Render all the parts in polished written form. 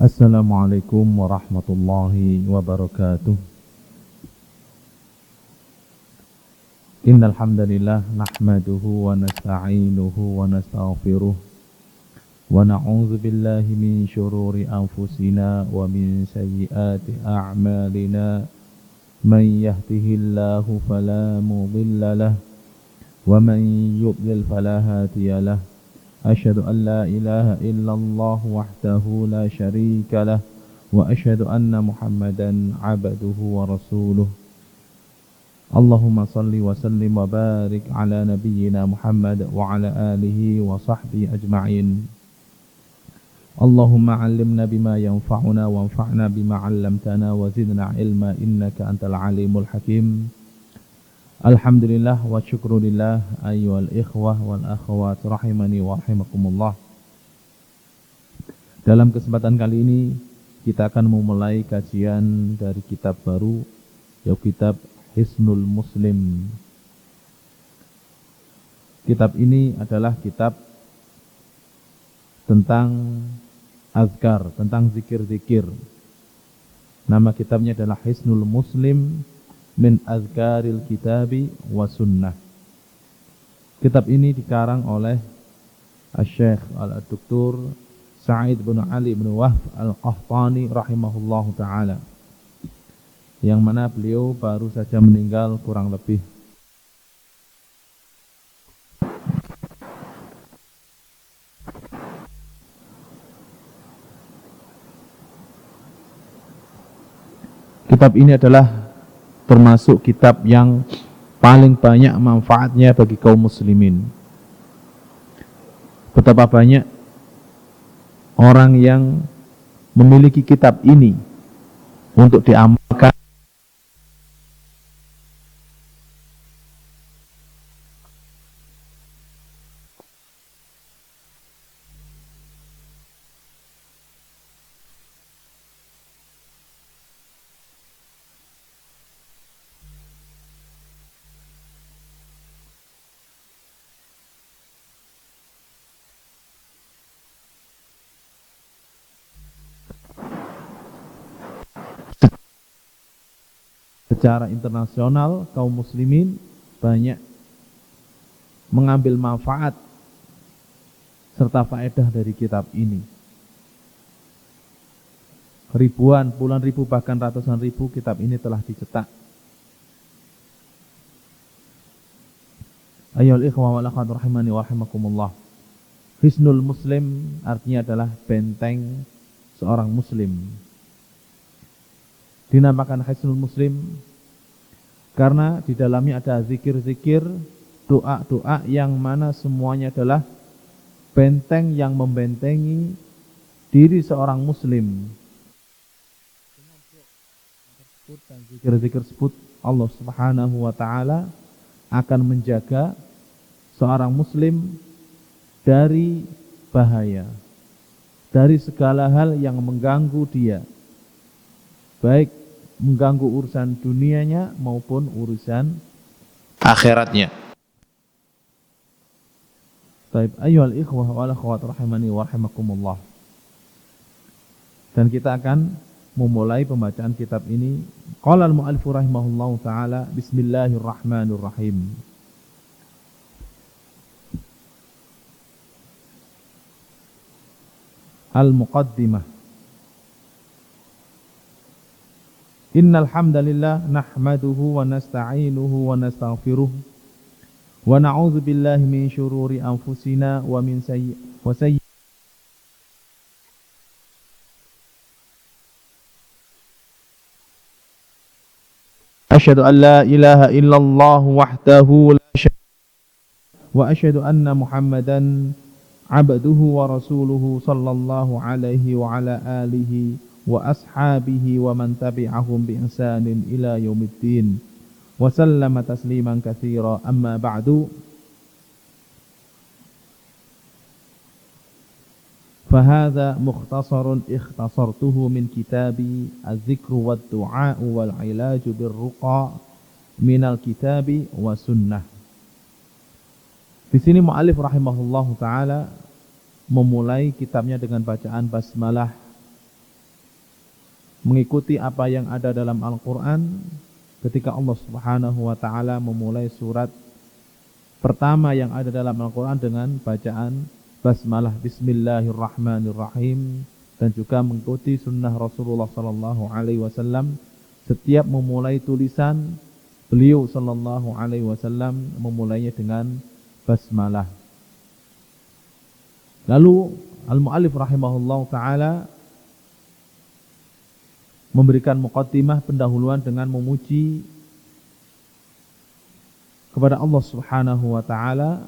Assalamualaikum warahmatullahi wabarakatuh. Innal hamdalillah nahmaduhu wa nasta'inuhu wa nastaghfiruh wa na'udzu billahi min shururi anfusina wa min sayyiati a'malina. Man yahdihillahu fala mudilla lahu wa man yudlil fala hadiya lahu. Asyhadu an la ilaha illallah wahdahu la syarika lah wa asyhadu anna Muhammadan abduhu wa rasuluh. Allahumma salli wa sallim wa barik ala nabiyyina Muhammad wa ala alihi wa sahbihi ajma'in. Allahumma 'allimna bima yanfa'una wa anfa'na bima 'allamtana wa zidna ilma innaka antal alimul hakim. Alhamdulillah wa syukrulillah ayyuhal ikhwah wal akhwat rahimani wa rahimakumullah. Dalam kesempatan kali ini kita akan memulai kajian dari kitab baru, yaitu kitab Hisnul Muslim. Kitab ini adalah kitab tentang azkar, tentang zikir-zikir. Nama kitabnya adalah Hisnul Muslim min azkaril kitabi wa sunnah. Kitab ini dikarang oleh Asy-Syaikh Al-Doktor Sa'id bin Ali bin Wahb Al-Qahtani rahimahullahu ta'ala, yang mana beliau baru saja meninggal kurang lebih kitab ini adalah termasuk kitab yang paling banyak manfaatnya bagi kaum muslimin. Betapa banyak orang yang memiliki kitab ini untuk diamalkan secara internasional. Kaum muslimin banyak mengambil manfaat serta faedah dari kitab ini. Ribuan, puluhan ribu, bahkan ratusan ribu kitab ini telah dicetak. Ayyuhal ikhwah wal akhwat rahimani wa rahimakumullah. Hisnul Muslim artinya adalah benteng seorang muslim. Dinamakan Hisnul Muslim karena di dalamnya ada zikir-zikir, doa-doa yang mana semuanya adalah benteng yang membentengi diri seorang muslim. Dan zikir-zikir tersebut Allah Subhanahu wa ta'ala akan menjaga seorang muslim dari bahaya, dari segala hal yang mengganggu dia, baik mengganggu urusan dunianya maupun urusan akhiratnya. Baik, ayyuhal ikhwah wal akhwat rahimani wa rahimakumullah. Dan kita akan memulai pembacaan kitab ini. Qala al-mu'allif rahimahullahu taala, bismillahirrahmanirrahim. Al-muqaddimah. Innal hamdalillah nahmaduhu wa nasta'inuhu wa nastaghfiruh wa na'udzu billahi min syururi anfusina wa min sayyi'ati asyhadu an la ilaha illallah wahdahu la syarika wa asyhadu anna Muhammadan abduhu wa rasuluhu sallallahu alaihi wa ala alihi wa ashabihi wa man tabi'ahum bi ihsanin ila yaumiddin wa sallama tasliman katsira. Amma ba'du, fahadha mukhtasarun ikhtasartuhu min kitabi az-zikru wad-du'a'u wal-'ilaju bir-ruqa minal kitabi wa sunnah. Di sini mu'allif rahimahullahu taala memulai kitabnya dengan bacaan basmalah mengikuti apa yang ada dalam Al-Quran ketika Allah Subhanahu wa ta'ala memulai surat pertama yang ada dalam Al-Quran dengan bacaan basmalah Bismillahirrahmanirrahim, dan juga mengikuti sunnah Rasulullah sallallahu alaihi wasallam setiap memulai tulisan beliau sallallahu alaihi wasallam memulainya dengan basmalah. Lalu al-muallif rahimahullah taala memberikan muqaddimah pendahuluan dengan memuji kepada Allah Subhanahu wa taala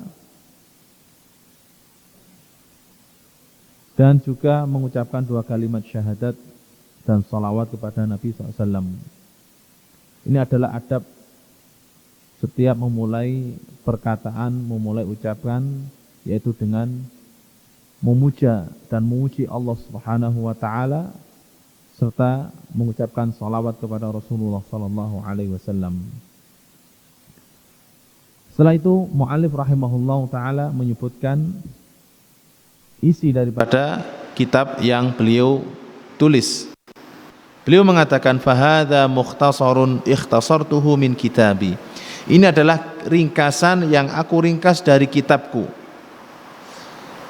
dan juga mengucapkan 2 kalimat syahadat dan salawat kepada Nabi SAW. Ini adalah adab setiap memulai perkataan, memulai ucapan, yaitu dengan memuja dan memuji Allah Subhanahu wa taala serta mengucapkan salawat kepada Rasulullah sallallahu alaihi wasallam. Setelah itu muallif rahimahullah taala menyebutkan isi daripada kitab yang beliau tulis. Beliau mengatakan fahadza mukhtasarun ikhtasartuhu min kitabi. Ini adalah ringkasan yang aku ringkas dari kitabku.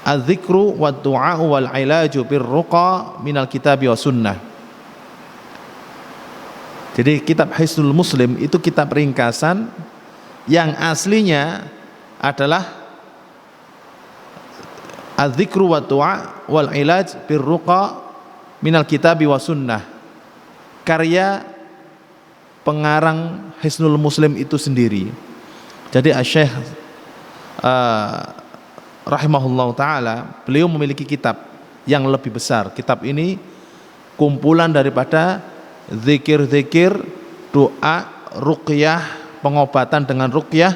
Az-zikru wad-du'a wal 'ilaju bir-ruqa minal kitabi wa sunnah. Jadi kitab Hisnul Muslim itu kitab ringkasan yang aslinya adalah az-zikru wad-du'a wal 'ilaj bir-ruqa minal kitabi wa sunnah. Karya pengarang Hisnul Muslim itu sendiri. Jadi Asy-Syaikh rahimahullah ta'ala, beliau memiliki kitab yang lebih besar. Kitab ini kumpulan daripada zikir-zikir, doa, ruqyah, pengobatan dengan ruqyah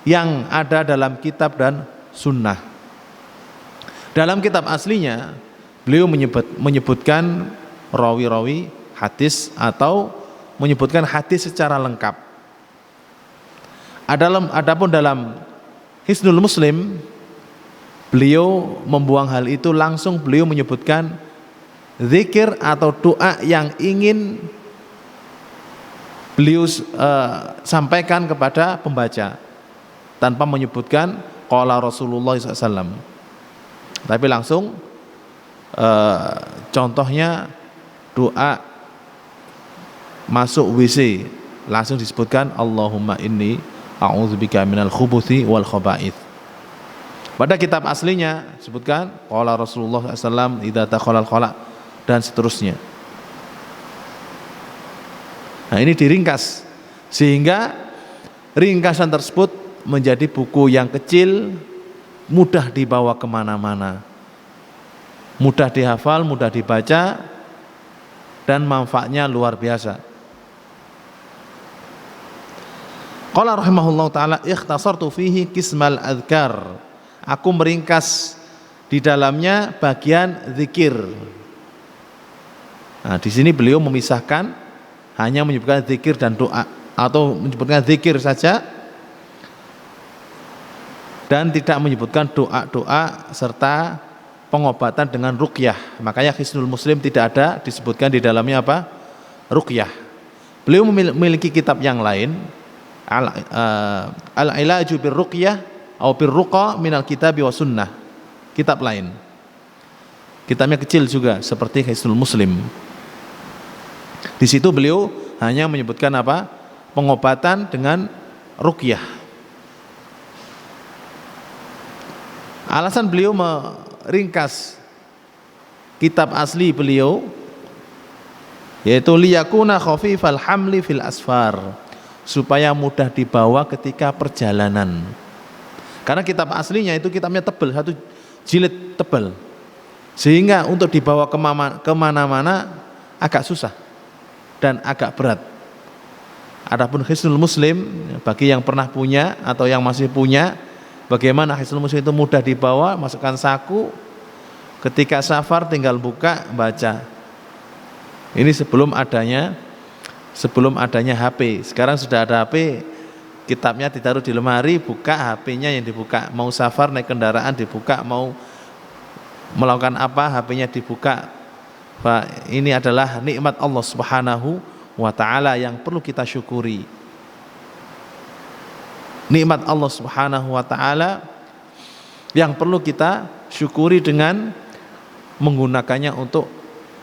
yang ada dalam kitab dan sunnah. Dalam kitab aslinya beliau menyebutkan rawi-rawi hadis atau menyebutkan hadis secara lengkap. Adapun dalam Hisnul Muslim beliau membuang hal itu, langsung beliau menyebutkan zikir atau doa yang ingin beliau sampaikan kepada pembaca tanpa menyebutkan qala Rasulullah SAW, tapi langsung contohnya doa masuk WC langsung disebutkan Allahumma inni a'udzubika minal khubuthi wal khaba'ith. Pada kitab aslinya disebutkan qala Rasulullah SAW idza takhalal khala dan seterusnya. Nah, ini diringkas sehingga ringkasan tersebut menjadi buku yang kecil, mudah dibawa kemana-mana, mudah dihafal, mudah dibaca, dan manfaatnya luar biasa. Qala rahimahullah ta'ala ikhtasartu fihi qismal adhkar. Aku meringkas di dalamnya bagian zikir. Nah, di sini beliau memisahkan, hanya menyebutkan zikir dan doa, atau menyebutkan zikir saja dan tidak menyebutkan doa-doa serta pengobatan dengan ruqyah. Makanya Hisnul Muslim tidak ada disebutkan di dalamnya apa? Ruqyah. Beliau memiliki kitab yang lain, Al-Ilaju bir-Ruqyah atau bir-Ruqa minal kitabi wa sunnah. Kitab lain. Kitabnya kecil juga seperti Hisnul Muslim. Di situ beliau hanya menyebutkan apa? Pengobatan dengan ruqyah. Alasan beliau meringkas kitab asli beliau yaitu liyakuna khafifal hamli fil asfar, supaya mudah dibawa ketika perjalanan. Karena kitab aslinya itu kitabnya tebal, 1 jilid tebal, sehingga untuk dibawa kemana-mana agak susah dan agak berat. Adapun Hisnul Muslim, bagi yang pernah punya atau yang masih punya, bagaimana Hisnul Muslim itu mudah dibawa, masukkan saku, ketika safar tinggal buka, baca. Ini sebelum adanya HP. Sekarang sudah ada HP, kitabnya ditaruh di lemari, buka, HP-nya yang dibuka. Mau safar naik kendaraan dibuka, mau melakukan apa, HP-nya dibuka. Ini adalah nikmat Allah Subhanahu wa taala yang perlu kita syukuri. Nikmat Allah Subhanahu wa taala yang perlu kita syukuri dengan menggunakannya untuk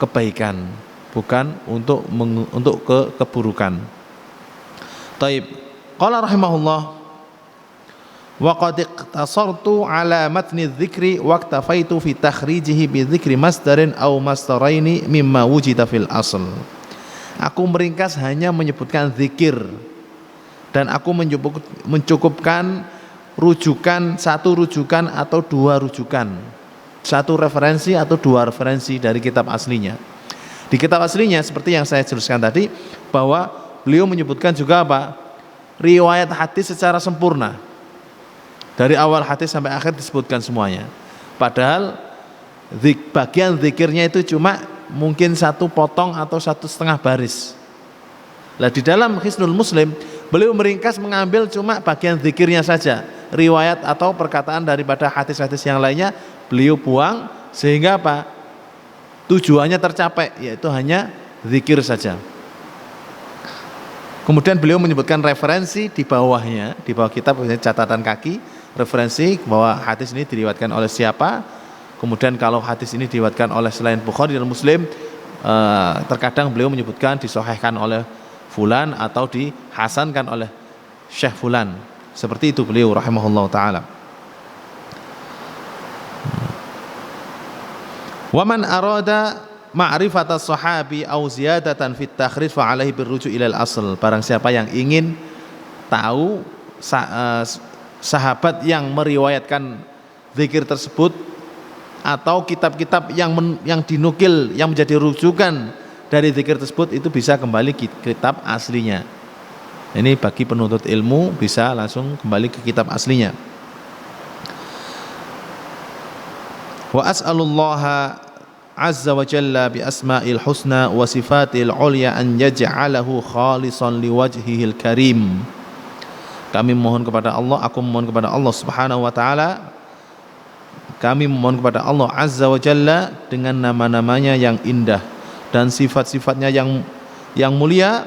kebaikan, bukan untuk keburukan. Taib. Qala rahimahullah wa qad iqtasartu ala matni dzikri wa iktafaitu fi takhrijihi bi dzikri masdarin aw masdaraini mimma wujida fil asl. Aku meringkas hanya menyebutkan zikir dan aku mencukupkan rujukan, satu rujukan atau dua rujukan, satu referensi atau dua referensi dari kitab aslinya. Di kitab aslinya seperti yang saya jelaskan tadi, bahwa beliau menyebutkan juga apa? Riwayat hadis secara sempurna. Dari awal hadis sampai akhir disebutkan semuanya. Padahal bagian zikirnya itu cuma mungkin satu potong atau satu setengah baris. Nah, di dalam Hisnul Muslim beliau meringkas mengambil cuma bagian zikirnya saja. Riwayat atau perkataan daripada hadis-hadis yang lainnya beliau buang, sehingga apa? Tujuannya tercapai, yaitu hanya zikir saja. Kemudian beliau menyebutkan referensi di bawahnya, di bawah kitab catatan kaki, referensi bahwa hadis ini diriwayatkan oleh siapa. Kemudian kalau hadis ini diriwayatkan oleh selain Bukhari dan Muslim, terkadang beliau menyebutkan disahihkan oleh fulan atau dihasankan oleh Syekh fulan. Seperti itu beliau rahimahullah taala. Wa man arada ma'rifata sahabi au ziyadatan fit takhrij fa alaihi birruju' ilal asl. Barang siapa yang ingin tahu sahabat yang meriwayatkan zikir tersebut atau kitab-kitab yang dinukil yang menjadi rujukan dari zikir tersebut, itu bisa kembali ke kitab aslinya. Ini bagi penuntut ilmu bisa langsung kembali ke kitab aslinya. Wa as'alullaha azza wa jalla bi asma'il husna wa sifatil ulya an yaj'alahu khalisan liwajhihil karim. Kami mohon kepada Allah, aku memohon kepada Allah Subhanahu wa taala, kami memohon kepada Allah azza wa jalla dengan nama-namanya yang indah dan sifat-sifatnya yang mulia,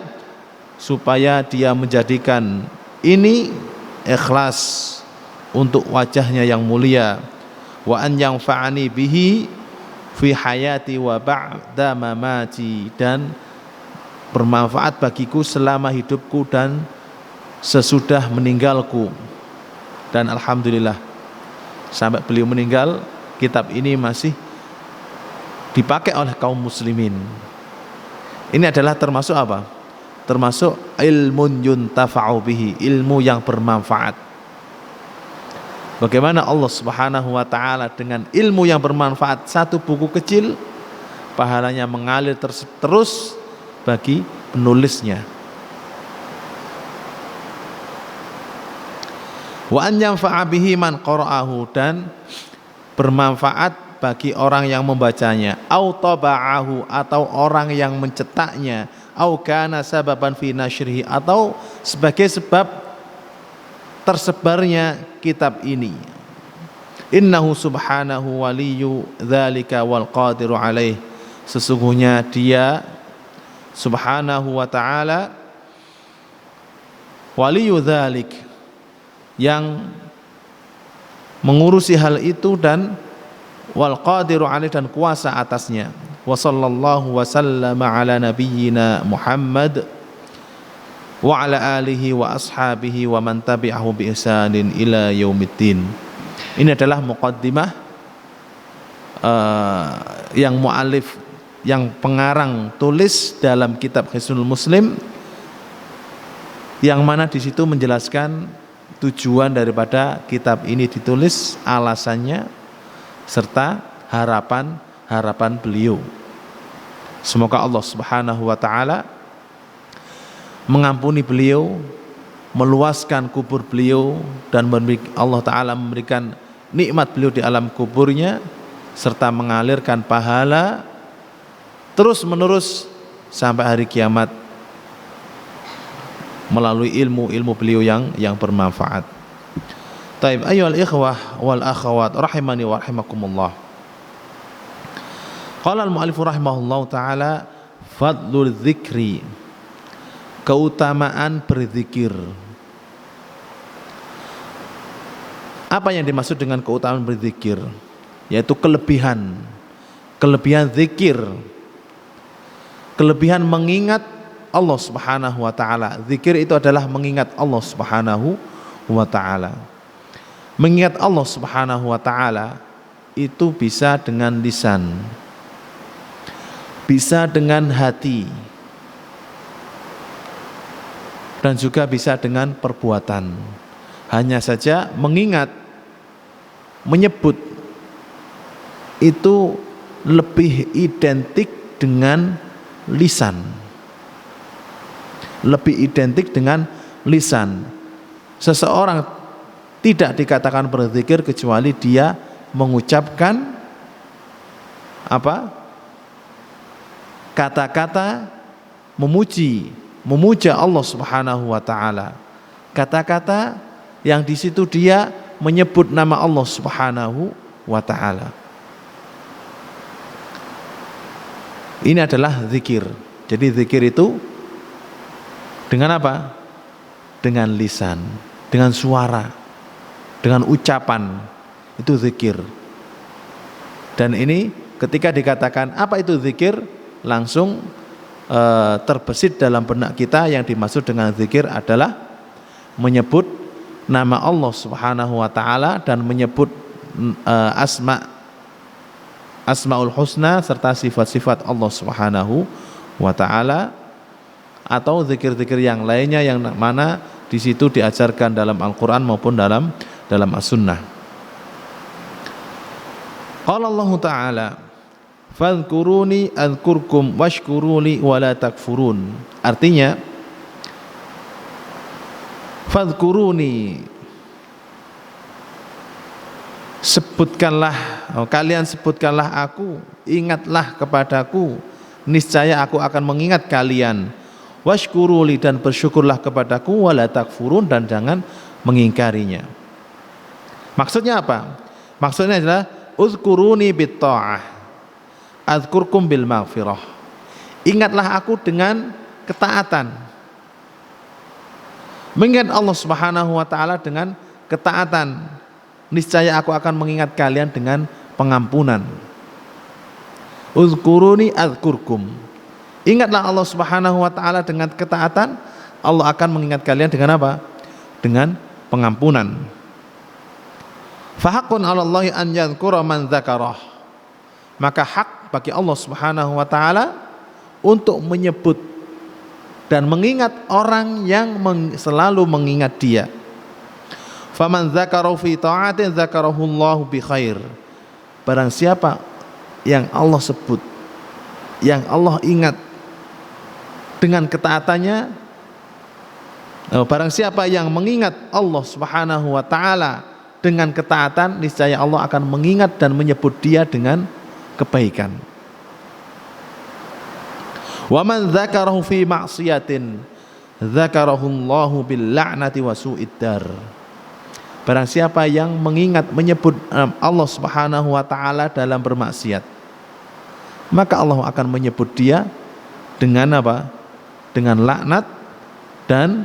supaya dia menjadikan ini ikhlas untuk wajahnya yang mulia. Wa an yanfa'ani bihi fi hayati wa ba'da mamati, dan bermanfaat bagiku selama hidupku dan sesudah meninggalku. Dan alhamdulillah sampai beliau meninggal kitab ini masih dipakai oleh kaum muslimin. Ini adalah termasuk apa? Termasuk ilmun yuntafa'u bihi, ilmu yang bermanfaat. Bagaimana Allah Subhanahu wa taala dengan ilmu yang bermanfaat, satu buku kecil pahalanya mengalir terus bagi penulisnya. Wa an yanfa'a bihi man qara'ahu, dan bermanfaat bagi orang yang membacanya, au taba'ahu, atau orang yang mencetaknya, au kana sababan fi nasyrihi, atau sebagai sebab tersebarnya kitab ini. Innahu subhanahu waliyu dzalika wal qadiru alaih. Sesungguhnya dia subhanahu wa ta'ala waliyu dzalik, yang mengurusi hal itu, dan wal qadiru alaih, dan kuasa atasnya. Wa sallallahu wa sallama ala nabiyyina Muhammad wa ala alihi wa ashabihi wa man tabi'ahu bi ihsanin ila yaumiddin. Ini adalah muqaddimah yang muallif, yang pengarang tulis dalam kitab Hisnul Muslim, yang mana di situ menjelaskan tujuan daripada kitab ini ditulis, alasannya, serta harapan beliau. Semoga Allah Subhanahu wa taala mengampuni beliau, meluaskan kubur beliau, dan Allah Ta'ala memberikan nikmat beliau di alam kuburnya, serta mengalirkan pahala terus menerus sampai hari kiamat melalui ilmu beliau yang bermanfaat. Taib, ayyuhal ikhwah wal akhawat rahimani wa rahimakumullah. Qala al-mu'allif rahimahullahu taala fadlul dzikri, keutamaan berzikir. Apa yang dimaksud dengan keutamaan berzikir? Yaitu kelebihan zikir, kelebihan mengingat Allah Subhanahu wa taala. Zikir itu adalah mengingat Allah Subhanahu wa taala. Mengingat Allah Subhanahu wa taala itu bisa dengan lisan, bisa dengan hati, dan juga bisa dengan perbuatan. Hanya saja mengingat, menyebut itu lebih identik dengan lisan. Lebih identik dengan lisan. Seseorang tidak dikatakan berzikir kecuali dia mengucapkan kata-kata memuja Allah Subhanahu wa taala. Kata-kata yang di situ dia menyebut nama Allah Subhanahu wa taala. Ini adalah zikir. Jadi zikir itu dengan apa? Dengan lisan, dengan suara, dengan ucapan. Itu zikir. Dan ini ketika dikatakan apa itu zikir, langsung terbesit dalam benak kita yang dimaksud dengan zikir adalah menyebut nama Allah Subhanahu wa taala dan menyebut Asmaul Husna serta sifat-sifat Allah Subhanahu wa taala, atau zikir-zikir yang lainnya yang mana di situ diajarkan dalam Al-Qur'an maupun dalam As-Sunnah. Qala Allah taala fadhkuruni adzkurkum washkuruli wala takfurun. Artinya fadhkuruni, kalian sebutkanlah aku, ingatlah kepadaku, niscaya aku akan mengingat kalian. Washkuruli, dan bersyukurlah kepadaku, wala takfurun, dan jangan mengingkarinya. Maksudnya apa? Maksudnya adalah uzkuruni bit ta'ah adzkurkum bil maghfirah. Ingatlah aku dengan ketaatan. Mengingat Allah Subhanahu wa taala dengan ketaatan, niscaya aku akan mengingat kalian dengan pengampunan. Uzkuruni adzkurkum. Ingatlah Allah Subhanahu wa taala dengan ketaatan, Allah akan mengingat kalian dengan apa? Dengan pengampunan. Fahaqqun 'alallahi an yadhkura man dzakarah. Maka hak bagi Allah Subhanahu wa taala untuk menyebut dan mengingat orang yang selalu mengingat Dia. Faman dzakarahu fi ta'atin dzakarahu Allahu bi khair. Barang siapa yang Allah sebut, yang Allah ingat dengan ketaatannya, barang siapa yang mengingat Allah Subhanahu wa taala dengan ketaatan, niscaya Allah akan mengingat dan menyebut dia dengan kebaikan. Wa man dzakarahu fi ma'siyatin dzakarahu Allahu bil la'nati wa su'id dar. Barang siapa yang mengingat, menyebut Allah Subhanahu wa taala dalam bermaksiat, maka Allah akan menyebut dia dengan apa? Dengan laknat dan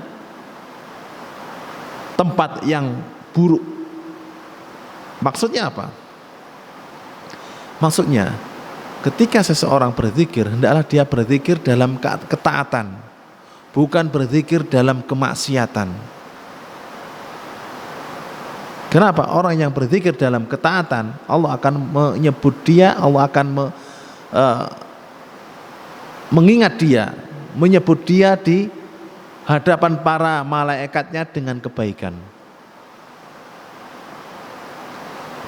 tempat yang buruk. Maksudnya apa? Maksudnya ketika seseorang berzikir, hendaklah dia berzikir dalam ketaatan, bukan berzikir dalam kemaksiatan. Kenapa? Orang yang berzikir dalam ketaatan, Allah akan menyebut dia, Allah akan mengingat dia, menyebut dia di hadapan para malaikatnya dengan kebaikan.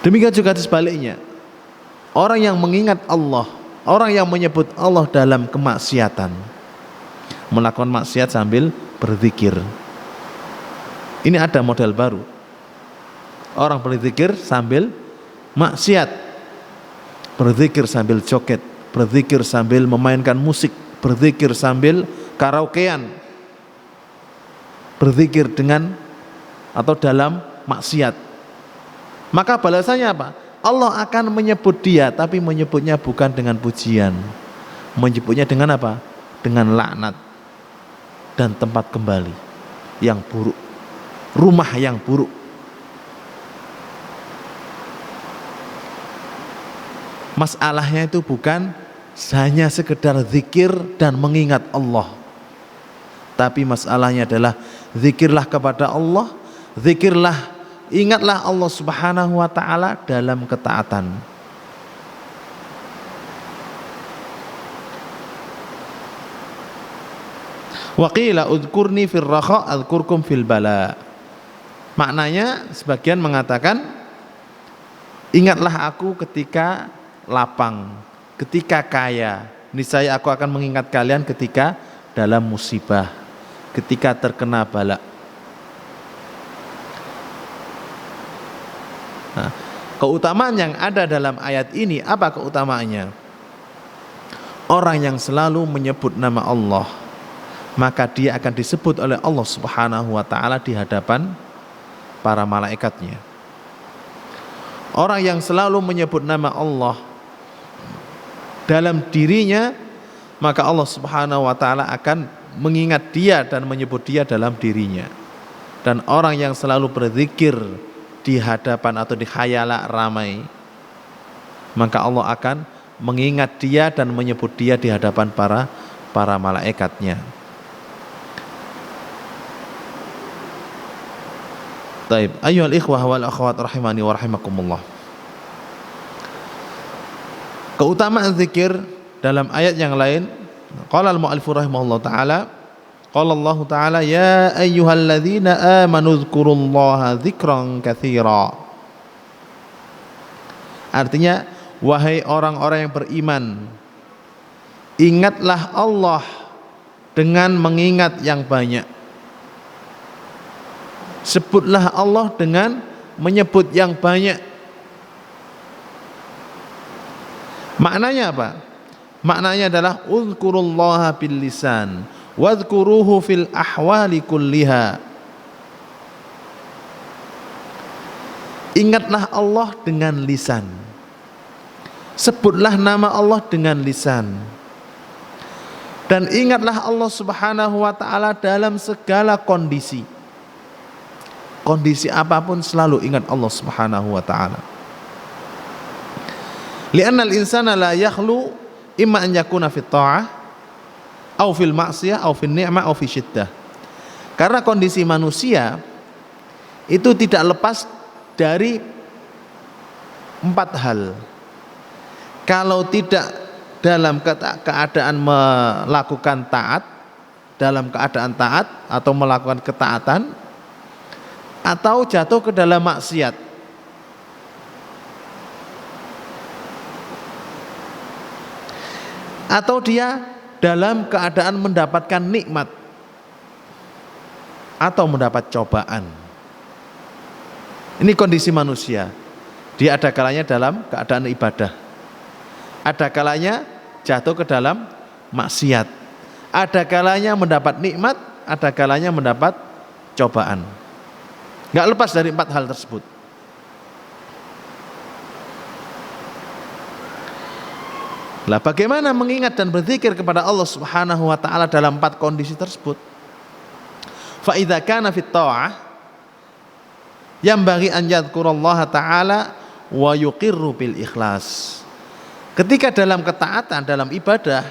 Demikian juga sebaliknya, orang yang mengingat Allah, orang yang menyebut Allah dalam kemaksiatan, melakukan maksiat sambil berzikir. Ini ada model baru. Orang berzikir sambil maksiat, berzikir sambil joget, berzikir sambil memainkan musik, berzikir sambil karaokean, berzikir dengan atau dalam maksiat. Maka balasannya apa? Allah akan menyebut dia, tapi menyebutnya bukan dengan pujian, menyebutnya dengan apa? Dengan laknat dan tempat kembali yang buruk, rumah yang buruk. Masalahnya itu bukan hanya sekedar zikir dan mengingat Allah, tapi masalahnya adalah zikirlah kepada Allah, zikirlah, ingatlah Allah Subhanahu wa ta'ala dalam ketaatan. Wa qila udhkurni fil rakha adhkurkum fil bala. Maknanya sebagian mengatakan, ingatlah aku ketika lapang, ketika kaya, niscaya aku akan mengingat kalian ketika dalam musibah, ketika terkena bala. Nah, keutamaan yang ada dalam ayat ini, apa keutamaannya? Orang yang selalu menyebut nama Allah, maka dia akan disebut oleh Allah Subhanahu wa ta'ala di hadapan para malaikatnya. Orang yang selalu menyebut nama Allah dalam dirinya, maka Allah Subhanahu wa ta'ala akan mengingat dia dan menyebut dia dalam dirinya. Dan orang yang selalu berzikir di hadapan atau di khayala ramai, maka Allah akan mengingat dia dan menyebut dia di hadapan para malaikatnya. Taib, ayyuhal ikhwah wal akhwat rahimani wa rahimakumullah. Keutamaan zikir dalam ayat yang lain, qala al-mu'allif rahimahullah ta'ala, qala Allah ta'ala ya ayyuhalladzina amanu dzkurullaha dzikran katsira. Artinya, wahai orang-orang yang beriman, ingatlah Allah dengan mengingat yang banyak. Sebutlah Allah dengan menyebut yang banyak. Maknanya apa? Maknanya adalah uzkurullaha bil lisan wadhkuruhu fil ahwali kulliha. Ingatlah Allah dengan lisan, sebutlah nama Allah dengan lisan, dan ingatlah Allah Subhanahu wa ta'ala dalam segala kondisi. Kondisi apapun selalu ingat Allah Subhanahu wa ta'ala. Li'anna al-insana la yakhlu imma an yakuna fit ta'ah au fil ma'siyah au fil ni'mah au fi syiddah. Karena kondisi manusia itu tidak lepas dari 4 hal. Kalau tidak dalam keadaan melakukan taat, dalam keadaan taat atau melakukan ketaatan, atau jatuh ke dalam maksiat. Atau dia dalam keadaan mendapatkan nikmat atau mendapat cobaan. Ini kondisi manusia. Dia ada kalanya dalam keadaan ibadah, ada kalanya jatuh ke dalam maksiat, ada kalanya mendapat nikmat, ada kalanya mendapat cobaan. Gak lepas dari 4 hal tersebut. Lah bagaimana mengingat dan berzikir kepada Allah Subhanahu wa ta'ala dalam 4 kondisi tersebut? Fa idza kana fit ta'ah yanbaghi an yadhkurallaha ta'ala wa yuqirru bil ikhlas. Ketika dalam ketaatan, dalam ibadah,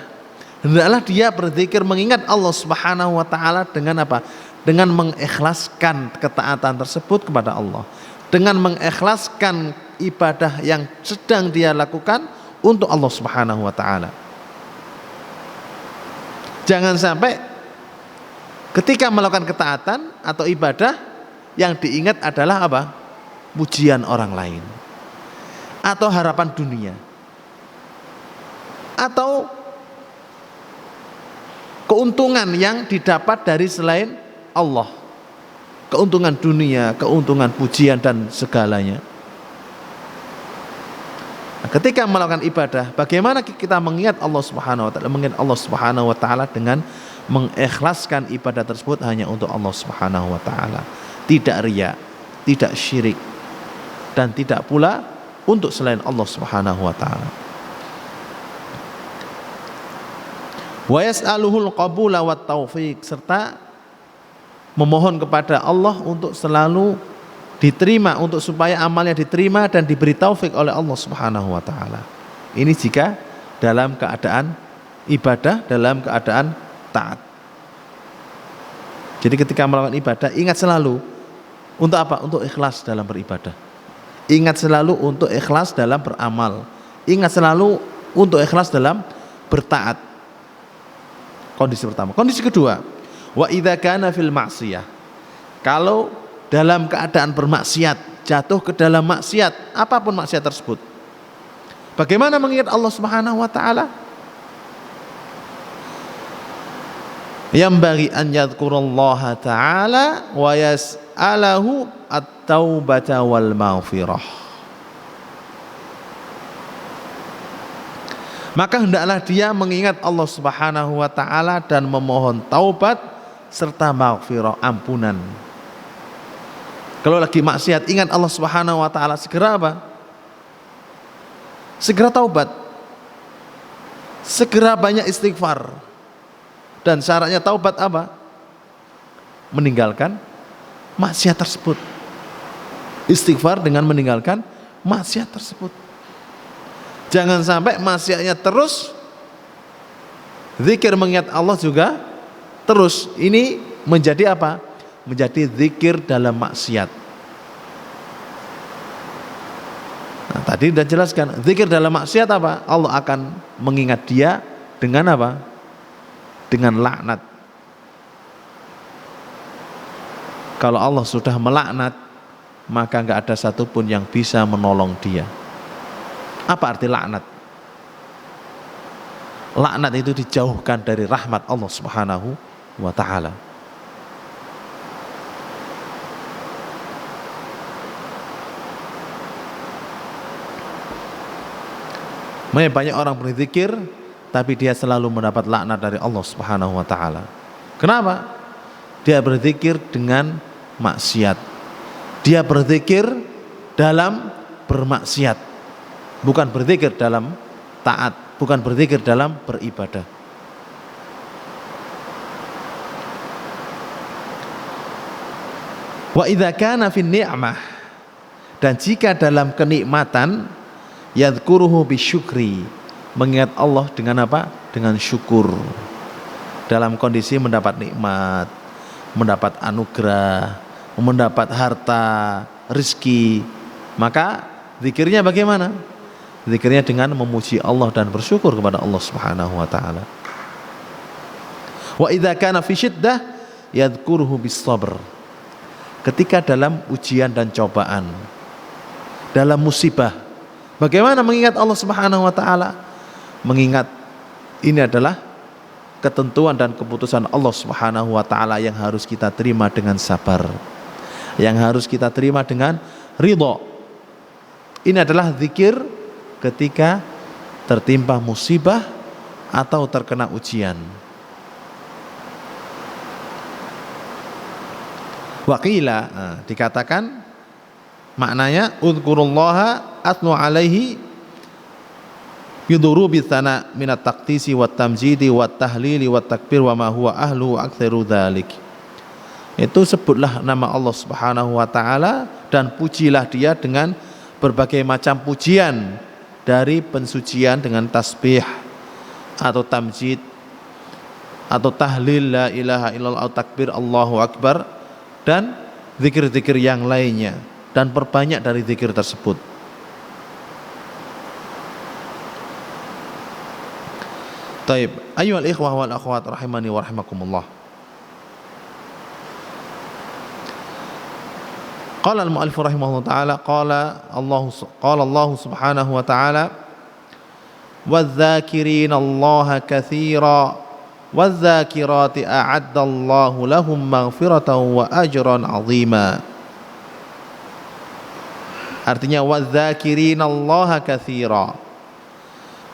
hendaklah dia berzikir mengingat Allah Subhanahu wa ta'ala dengan apa? Dengan mengikhlaskan ketaatan tersebut kepada Allah, dengan mengikhlaskan ibadah yang sedang dia lakukan untuk Allah Subhanahu wa ta'ala. Jangan sampai ketika melakukan ketaatan atau ibadah yang diingat adalah apa? Pujian orang lain, atau harapan dunia, atau keuntungan yang didapat dari selain Allah, keuntungan dunia, keuntungan pujian dan segalanya. Nah, ketika melakukan ibadah, bagaimana kita mengingat Allah Subhanahu wa ta'ala? Mengingat Allah Subhanahu wa ta'ala dengan mengikhlaskan ibadah tersebut hanya untuk Allah Subhanahu wa ta'ala. Tidak riya, tidak syirik, dan tidak pula untuk selain Allah Subhanahu wa taala. Wa yas'aluhul qabula wat taufiq, serta memohon kepada Allah untuk selalu diterima, untuk supaya amalnya diterima dan diberi taufik oleh Allah Subhanahu wa taala. Ini jika dalam keadaan ibadah, dalam keadaan taat. Jadi ketika melakukan ibadah, ingat selalu untuk apa? Untuk ikhlas dalam beribadah. Ingat selalu untuk ikhlas dalam beramal. Ingat selalu untuk ikhlas dalam bertaat. Kondisi pertama. Kondisi kedua, wa idza kana fil ma'siyah. Kalau dalam keadaan bermaksiat, jatuh ke dalam maksiat, apapun maksiat tersebut, bagaimana mengingat Allah Subhanahu wa taala? Yambaghi an yadhkurallaha ta'ala wa yas'alahu at-taubata wal maghfirah. Maka hendaklah dia mengingat Allah Subhanahu wa taala dan memohon taubat serta maghfirah, ampunan. Kalau lagi maksiat, ingat Allah Subhanahu wa taala, segera apa? Segera taubat. Segera banyak istighfar. Dan syaratnya taubat apa? Meninggalkan maksiat tersebut. Istighfar dengan meninggalkan maksiat tersebut. Jangan sampai maksiatnya terus, zikir mengingat Allah juga terus. Ini menjadi apa? Menjadi zikir dalam maksiat. Nah, tadi sudah jelaskan, zikir dalam maksiat apa? Allah akan mengingat dia dengan apa? Dengan laknat. Kalau Allah sudah melaknat, maka enggak ada satupun yang bisa menolong dia. Apa arti laknat? Laknat itu dijauhkan dari rahmat Allah Subhanahu wa taala. Banyak orang berzikir tapi dia selalu mendapat laknat dari Allah Subhanahu wa taala. Kenapa? Dia berzikir dengan maksiat. Dia berzikir dalam bermaksiat. Bukan berzikir dalam taat, bukan berzikir dalam beribadah. Wa idza kana fin ni'mah, dan jika dalam kenikmatan, yadhkuruhu bisyukri, mengingat Allah dengan apa? Dengan syukur. Dalam kondisi mendapat nikmat, mendapat anugerah, mendapat harta, rezeki, maka zikirnya bagaimana? Zikirnya dengan memuji Allah dan bersyukur kepada Allah Subhanahu wa taala. Wa idza kana fi syiddah yadhkuruhu bis sabr. Ketika dalam ujian dan cobaan, dalam musibah, bagaimana mengingat Allah Subhanahu wa taala? Mengingat ini adalah ketentuan dan keputusan Allah Subhanahu wa taala yang harus kita terima dengan sabar, yang harus kita terima dengan ridha. Ini adalah zikir ketika tertimpa musibah atau terkena ujian. Waqila, dikatakan maknanya udzukurullaha atlu alaihi bidurubi tsana minat taqtisi wat tamjidi wat tahlili wat takbir wa ma huwa ahlu aktsaru dzalik. Itu sebutlah nama Allah Subhanahu wa taala dan pujilah dia dengan berbagai macam pujian, dari pensucian dengan tasbih atau tamjid atau tahlil la ilaha illallah, takbir Allahu akbar, dan zikir-zikir yang lainnya, dan perbanyak dari zikir tersebut. Taib, ayyuhal ikhwah wal akhwat rahimani wa rahimakumullah. Qala al-mu'allif rahimahullah ta'ala, qala Allah subhanahu wa ta'ala, wadh-dhakirina Allaha katsira wadh-dhakirati a'adda Allahu lahum maghfiratan wa ajran 'azima. Artinya wadh-dhakirina Allaha katsira,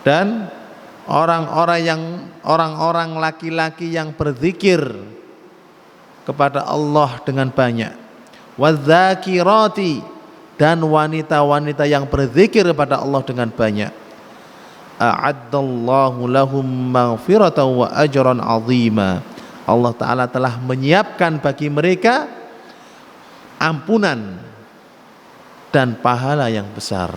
dan orang-orang laki-laki yang berzikir kepada Allah dengan banyak. Wadzakirati, dan wanita-wanita yang berzikir kepada Allah dengan banyak. A'addallahu lahum maghfiratan wa ajran 'azima. Allah Ta'ala telah menyiapkan bagi mereka ampunan dan pahala yang besar.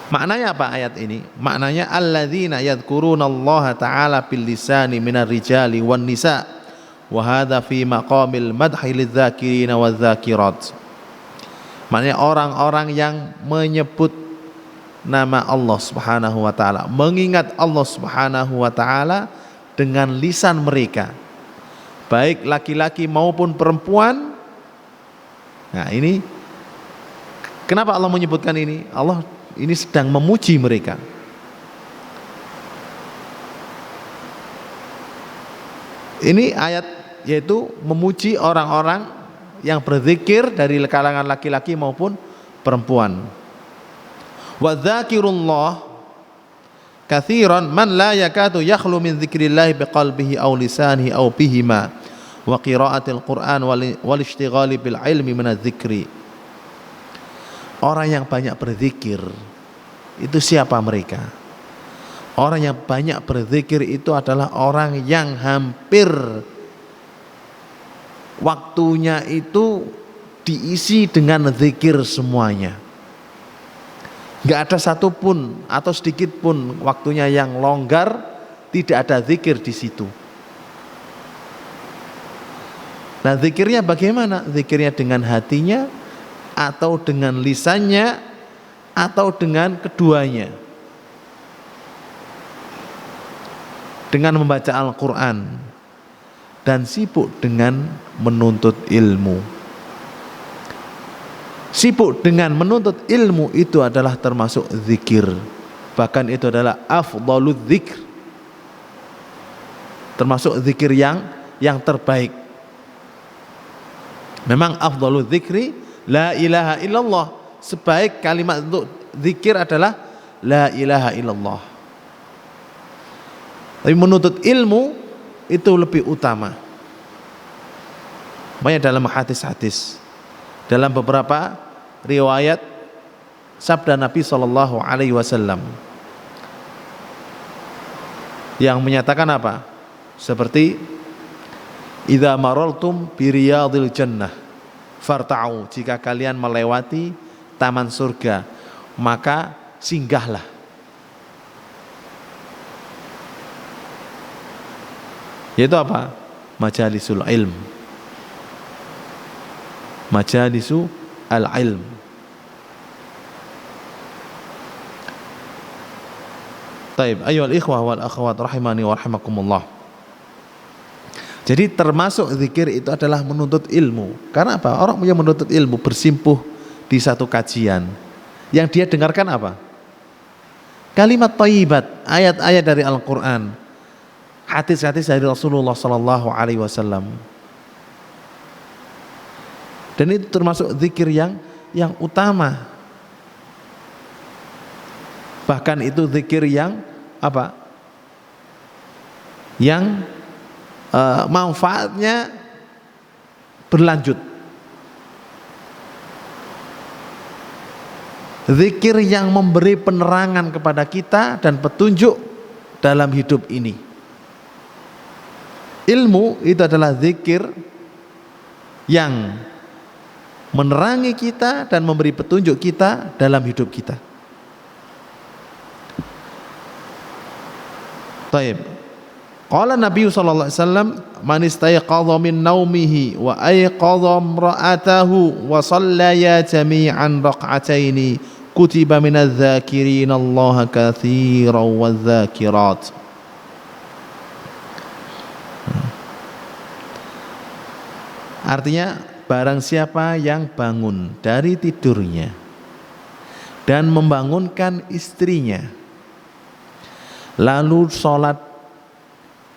Maknanya apa ayat ini? Maknanya alladzina yadhkurunallaha ta'ala bil lisani minar rijali wan nisa wa hadza fi maqamil madhi lidz-dzakirina wadz-dzakirat. Maknanya orang-orang yang menyebut nama Allah Subhanahu wa taala, mengingat Allah Subhanahu wa taala dengan lisan mereka, baik laki-laki maupun perempuan. Nah, ini kenapa Allah menyebutkan ini? Allah ini sedang memuji mereka. Ini ayat yaitu memuji orang-orang yang berzikir dari kalangan laki-laki maupun perempuan. Wa dzakirullah katsiran man la yakadu yakhlu min dzikrillah biqalbihi aw lisanihi aw bihima wa qiraatil Qur'an wal ishtighali bil ilmi min adz-dzikri. Orang yang banyak berzikir itu siapa mereka? Orang yang banyak berzikir itu adalah orang yang hampir waktunya itu diisi dengan zikir semuanya. Gak ada satupun atau sedikit pun waktunya yang longgar tidak ada zikir di situ. Nah, zikirnya bagaimana? Zikirnya dengan hatinya atau dengan lisannya atau dengan keduanya. Dengan membaca Al-Quran dan sibuk dengan menuntut ilmu. Sibuk dengan menuntut ilmu itu adalah termasuk zikir. Bahkan itu adalah afdhaludz dzikr. Termasuk zikir yang terbaik. Memang afdhaludz dzikri la ilaha illallah. Sebaik kalimat untuk zikir adalah la ilaha illallah. Tapi menuntut ilmu itu lebih utama. Banyak dalam hadis-hadis, dalam beberapa riwayat sabda Nabi SAW yang menyatakan apa? Seperti idza marartum bi riyadil jannah farta'u, jika kalian melewati taman surga maka singgahlah. Yaitu apa? Majalisul ilm. Majalisu al-ilm. Taib, ayyuhal ikhwah wal akhwat rahimani wa rahimakumullah. Jadi termasuk zikir itu adalah menuntut ilmu. Karena apa? Orang yang menuntut ilmu bersimpuh di satu kajian. Yang dia dengarkan apa? Kalimat thayyibat, ayat-ayat dari Al-Quran, hadis-hadis dari Rasulullah SAW. Dan itu termasuk zikir yang utama. Bahkan itu zikir yang apa? Yang manfaatnya berlanjut. Zikir yang memberi penerangan kepada kita dan petunjuk dalam hidup ini. Ilmu itu adalah zikir yang menerangi kita dan memberi petunjuk kita dalam hidup kita. Taib. Qala Nabi sallallahu alaihi wasallam, man istayqadha min naumihi wa ayqadha imra'atahu wa shallaya jami'an raq'ataini kutiba minadz dzakirina Allah katsiran wadz-dzakirat. Artinya barang siapa yang bangun dari tidurnya dan membangunkan istrinya, lalu sholat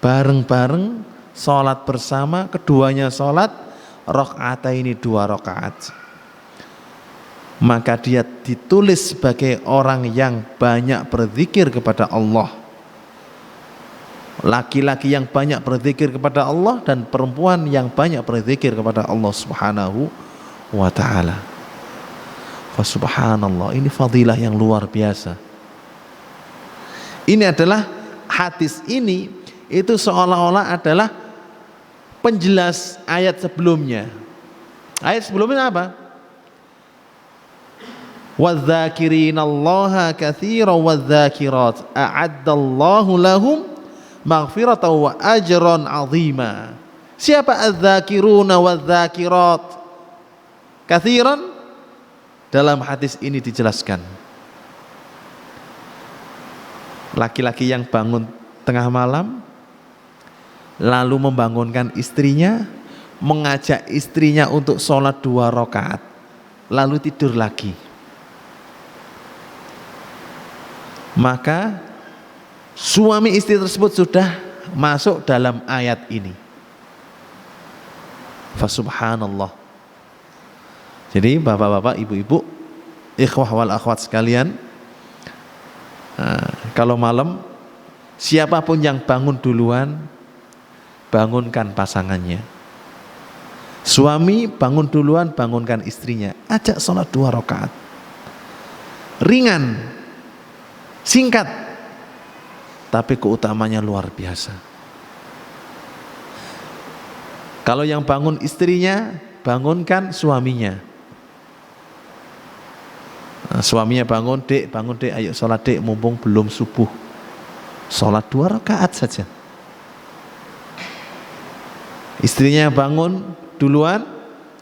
bareng-bareng, sholat bersama, keduanya sholat rakaataini, 2 rakaat, maka dia ditulis sebagai orang yang banyak berzikir kepada Allah laki-laki yang banyak berzikir kepada Allah dan perempuan yang banyak berzikir kepada Allah Subhanahu wa taala. Fa subhanallah, ini fadilah yang luar biasa. Ini adalah hadis ini itu seolah-olah adalah penjelas ayat sebelumnya. Ayat sebelumnya apa? Wadz-dzakirinallaha katsiran wadz-dzakirat a'addallahu lahum maghfiratan wa ajran 'azima. Siapa adz-dzakiruna wadz-dzakirat katsiran? Dalam hadis ini dijelaskan laki-laki yang bangun tengah malam lalu membangunkan istrinya, mengajak istrinya untuk sholat 2 rakaat lalu tidur lagi, maka suami istri tersebut sudah masuk dalam ayat ini. Fa subhanallah. Jadi bapak-bapak, ibu-ibu, ikhwah wal akhwat sekalian, kalau malam siapapun yang bangun duluan, bangunkan pasangannya. Suami bangun duluan, bangunkan istrinya, ajak sholat 2 rakaat. Ringan, singkat, tapi keutamanya luar biasa. Kalau yang bangun istrinya, bangunkan suaminya. Suaminya bangun, dek, ayo sholat dek, mumpung belum subuh. Sholat 2 rakaat saja. Istrinya bangun duluan,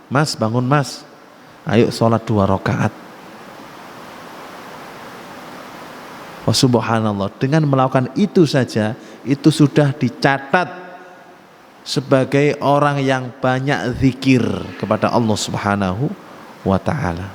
mas bangun mas, ayo sholat 2 rakaat. Wah subhanallah, dengan melakukan itu saja, itu sudah dicatat sebagai orang yang banyak zikir kepada Allah Subhanahu wa ta'ala.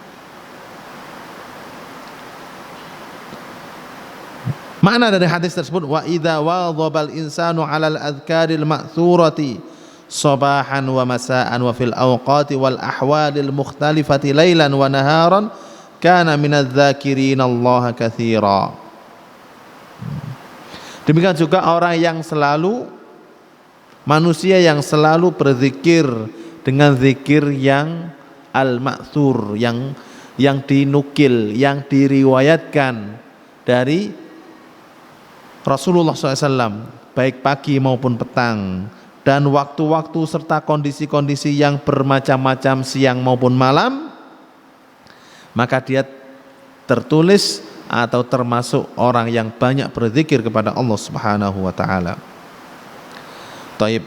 Makna dari hadis tersebut, wa idza wadhabal insanu 'alal adhkaril ma'thurati sabahan wa masaan wa fil awqati wal ahwalil mukhtalifati lailan wa naharan kana minadz dzakirina Allah katsira. Demikian juga orang yang selalu, manusia yang selalu berzikir dengan zikir yang al-ma'thur, yang dinukil, yang diriwayatkan dari Rasulullah SAW, baik pagi maupun petang, dan waktu-waktu serta kondisi-kondisi yang bermacam-macam siang maupun malam, maka dia tertulis atau termasuk orang yang banyak berzikir kepada Allah Subhanahu wa taala. Taib.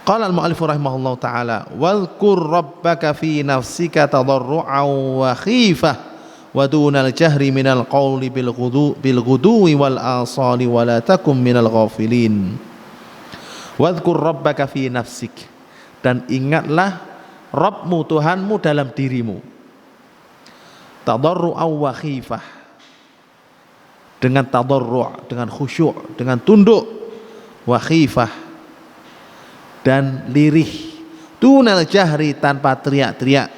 Qala al-mu'allif rahimahullah taala, "Wadhkur rabbaka fi nafsika tadarru'an wa khifah wa dunal jahri minal qawli bil ghuduwi wal asali wa la takum minal ghafilin." Wadhkur rabbaka fi nafsik, dan ingatlah Rabbmu, Tuhanmu dalam dirimu. Tadarru'an wa khifah, dengan tadarru', dengan khusyuk, dengan tunduk, wa khifah, dan lirih, dunal jahri, tanpa teriak-teriak,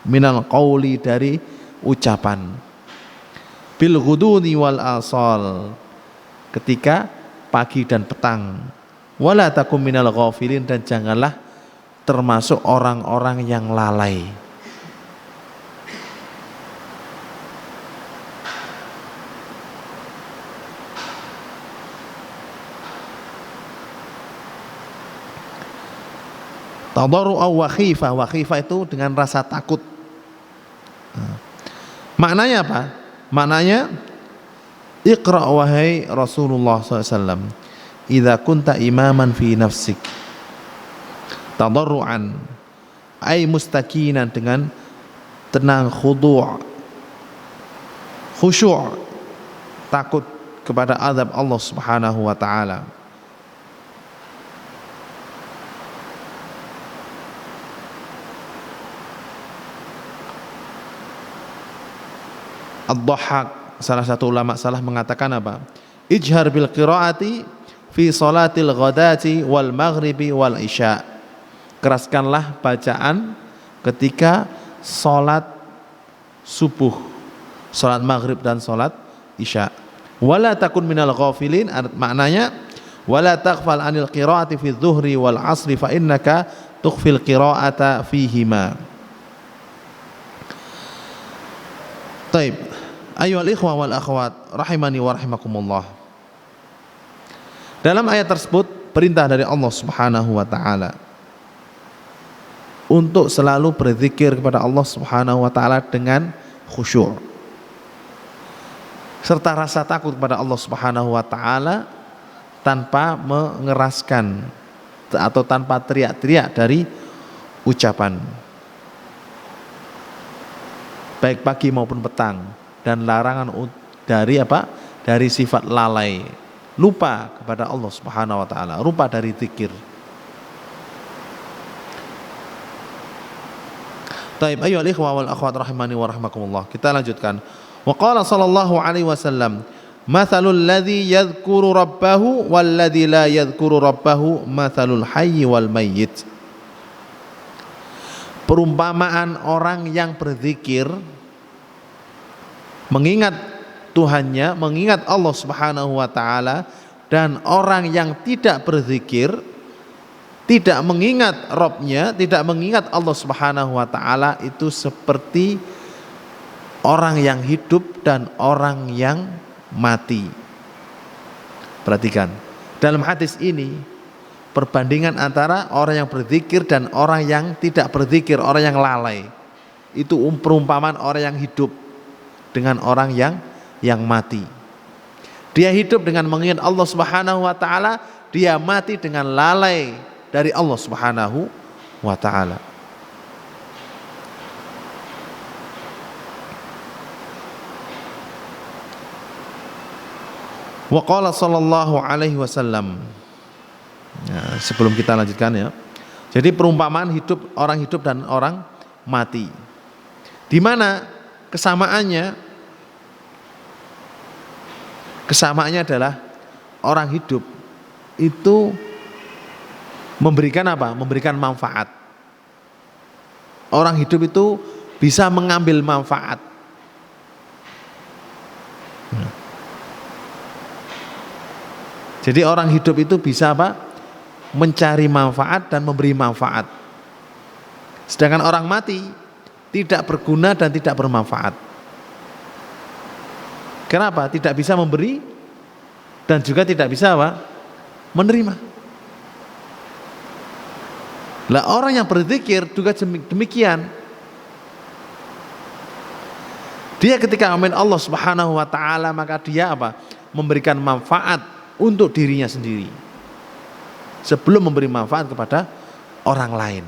minal qawli, dari ucapan, bil ghuduni wal asal, ketika pagi dan petang, wala takum minal ghafilin, dan janganlah termasuk orang-orang yang lalai. Tadarru'an wa khifah, wa khifah itu dengan rasa takut. Maknanya apa? Maknanya, Iqra wahai Rasulullah SAW, idza kunta imaman fi nafsik tadarru'an, ay mustaqinan, dengan tenang, khudu', khusyuk, takut kepada azab Allah Subhanahu wa taala. Ad-Dhahhak, salah satu ulama salaf, mengatakan apa? Ijhar bil qiraati fi salatil ghadati wal maghribi wal isya. Keraskanlah bacaan ketika salat subuh, salat maghrib dan salat isya. Wala takun minal ghafilin, maknanya wala taghfal anil qiraati fi dhuhri wal asri fa innaka tukhfil qiraata fihima. Taib. Ayyuhal ikhwah wal akhwat rahimani wa rahimakumullah. Dalam ayat tersebut perintah dari Allah Subhanahu wa taala untuk selalu berzikir kepada Allah Subhanahu wa taala dengan khusyuk serta rasa takut kepada Allah Subhanahu wa taala tanpa mengeraskan atau tanpa teriak-teriak dari ucapan, baik pagi maupun petang, dan larangan dari apa? Dari sifat lalai, lupa kepada Allah Subhanahu wa taala, lupa dari zikir. Taib, ayyuhal ikhwah wal akhwat rahimani wa rahimakumullah. Kita lanjutkan. Wa qala sallallahu alaihi wasallam, mathalul ladzi yadhkuru rabbahu wal ladzi la yadhkuru rabbahu mathalul hayyi wal mayyit. Perumpamaan orang yang berzikir, mengingat Tuhannya, mengingat Allah Subhanahu wa taala, dan orang yang tidak berzikir, tidak mengingat Rabbnya, tidak mengingat Allah Subhanahu wa taala, itu seperti orang yang hidup dan orang yang mati. Perhatikan, dalam hadis ini perbandingan antara orang yang berzikir dan orang yang tidak berzikir, orang yang lalai. Itu perumpamaan orang yang hidup dengan orang yang mati. Dia hidup dengan mengingat Allah Subhanahu wa taala, dia mati dengan lalai dari Allah Subhanahu wa taala. Wa qala sallallahu alaihi wasallam. Nah, sebelum kita lanjutkan ya. Jadi perumpamaan hidup, orang hidup dan orang mati. Di mana kesamaannya? Kesamaannya adalah orang hidup itu memberikan apa? Memberikan manfaat. Orang hidup itu bisa mengambil manfaat. Jadi orang hidup itu bisa apa? Mencari manfaat dan memberi manfaat. Sedangkan orang mati tidak berguna dan tidak bermanfaat. Kenapa? Tidak bisa memberi dan juga tidak bisa apa? Menerima. Lah orang yang berzikir juga demikian. Dia ketika amin Allah Subhanahu wa taala, maka dia apa? Memberikan manfaat untuk dirinya sendiri sebelum memberi manfaat kepada orang lain.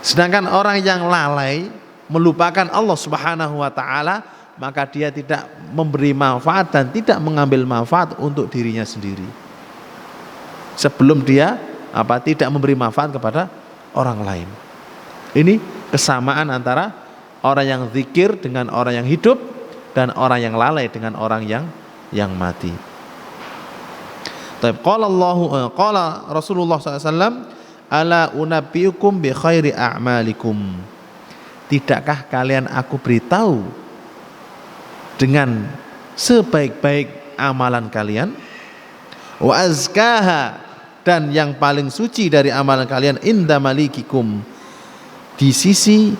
Sedangkan orang yang lalai, melupakan Allah Subhanahu wa taala, maka dia tidak memberi manfaat dan tidak mengambil manfaat untuk dirinya sendiri sebelum dia apa? Tidak memberi manfaat kepada orang lain. Ini kesamaan antara orang yang zikir dengan orang yang hidup dan orang yang lalai dengan orang yang mati. Qala Rasulullah SAW, ala unabbiukum bi khairi a'malikum. Tidakkah kalian aku beritahu dengan sebaik-baik amalan kalian? Wa azkaha, dan yang paling suci dari amalan kalian, inda malikikum, di sisi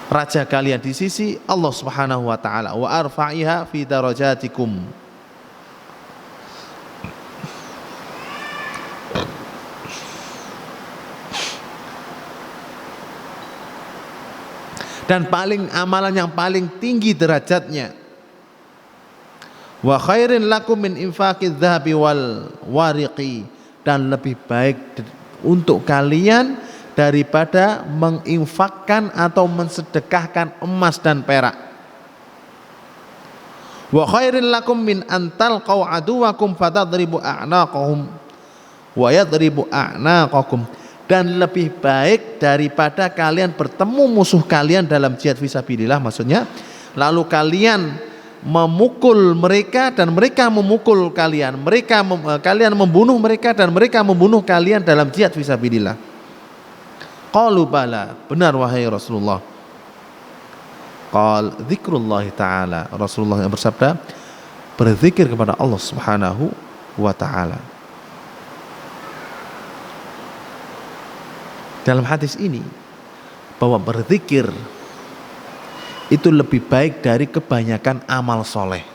raja kalian, di sisi Allah Subhanahu wa taala. Wa arfa'iha fi darajatikum, dan paling amalan yang paling tinggi derajatnya. Wa khairin lakum min infaqiz dzahabi wal wariqi, dan lebih baik untuk kalian daripada menginfakkan atau mensedekahkan emas dan perak. Wa khairin lakum min antalqau aduwakum fatadribu a'naqahum wa yadribu a'naqakum, dan lebih baik daripada kalian bertemu musuh kalian dalam jihad fisabilillah, maksudnya lalu kalian memukul mereka dan mereka memukul kalian, kalian membunuh mereka dan mereka membunuh kalian dalam jihad fisabilillah. Qalu bala, benar wahai Rasulullah. Qal dzikrullah ta'ala, Rasulullah yang bersabda, berzikir kepada Allah Subhanahu wa taala. Dalam hadis ini bahwa berzikir itu lebih baik dari kebanyakan amal soleh.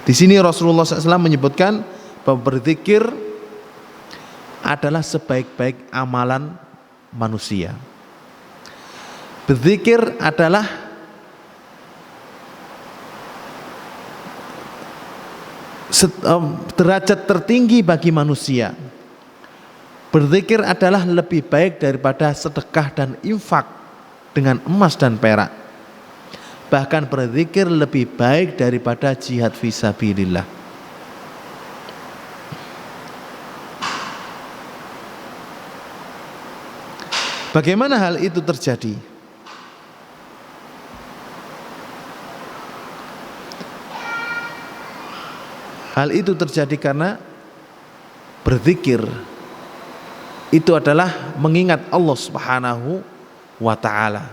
Di sini Rasulullah SAW menyebutkan bahwa berzikir adalah sebaik-baik amalan manusia. Berzikir adalah derajat tertinggi bagi manusia. Berzikir adalah lebih baik daripada sedekah dan infak dengan emas dan perak. Bahkan berzikir lebih baik daripada jihad fisabilillah. Bagaimana hal itu terjadi? Hal itu terjadi karena berzikir itu adalah mengingat Allah Subhanahu wa ta'ala.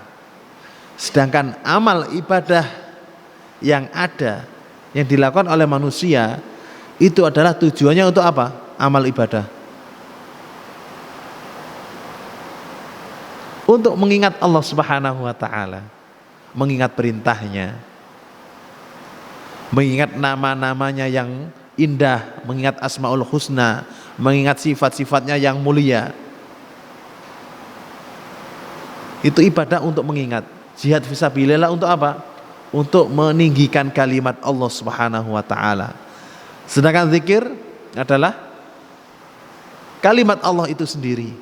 Sedangkan amal ibadah yang ada, yang dilakukan oleh manusia, itu adalah tujuannya untuk apa? Amal ibadah untuk mengingat Allah Subhanahu wa ta'ala, mengingat perintahnya, mengingat nama-namanya yang indah, mengingat asmaul husna, mengingat sifat-sifatnya yang mulia. Itu ibadah untuk mengingat. Jihad fisabilillah untuk apa? Untuk meninggikan kalimat Allah Subhanahu wa taala. Sedangkan zikir adalah kalimat Allah itu sendiri.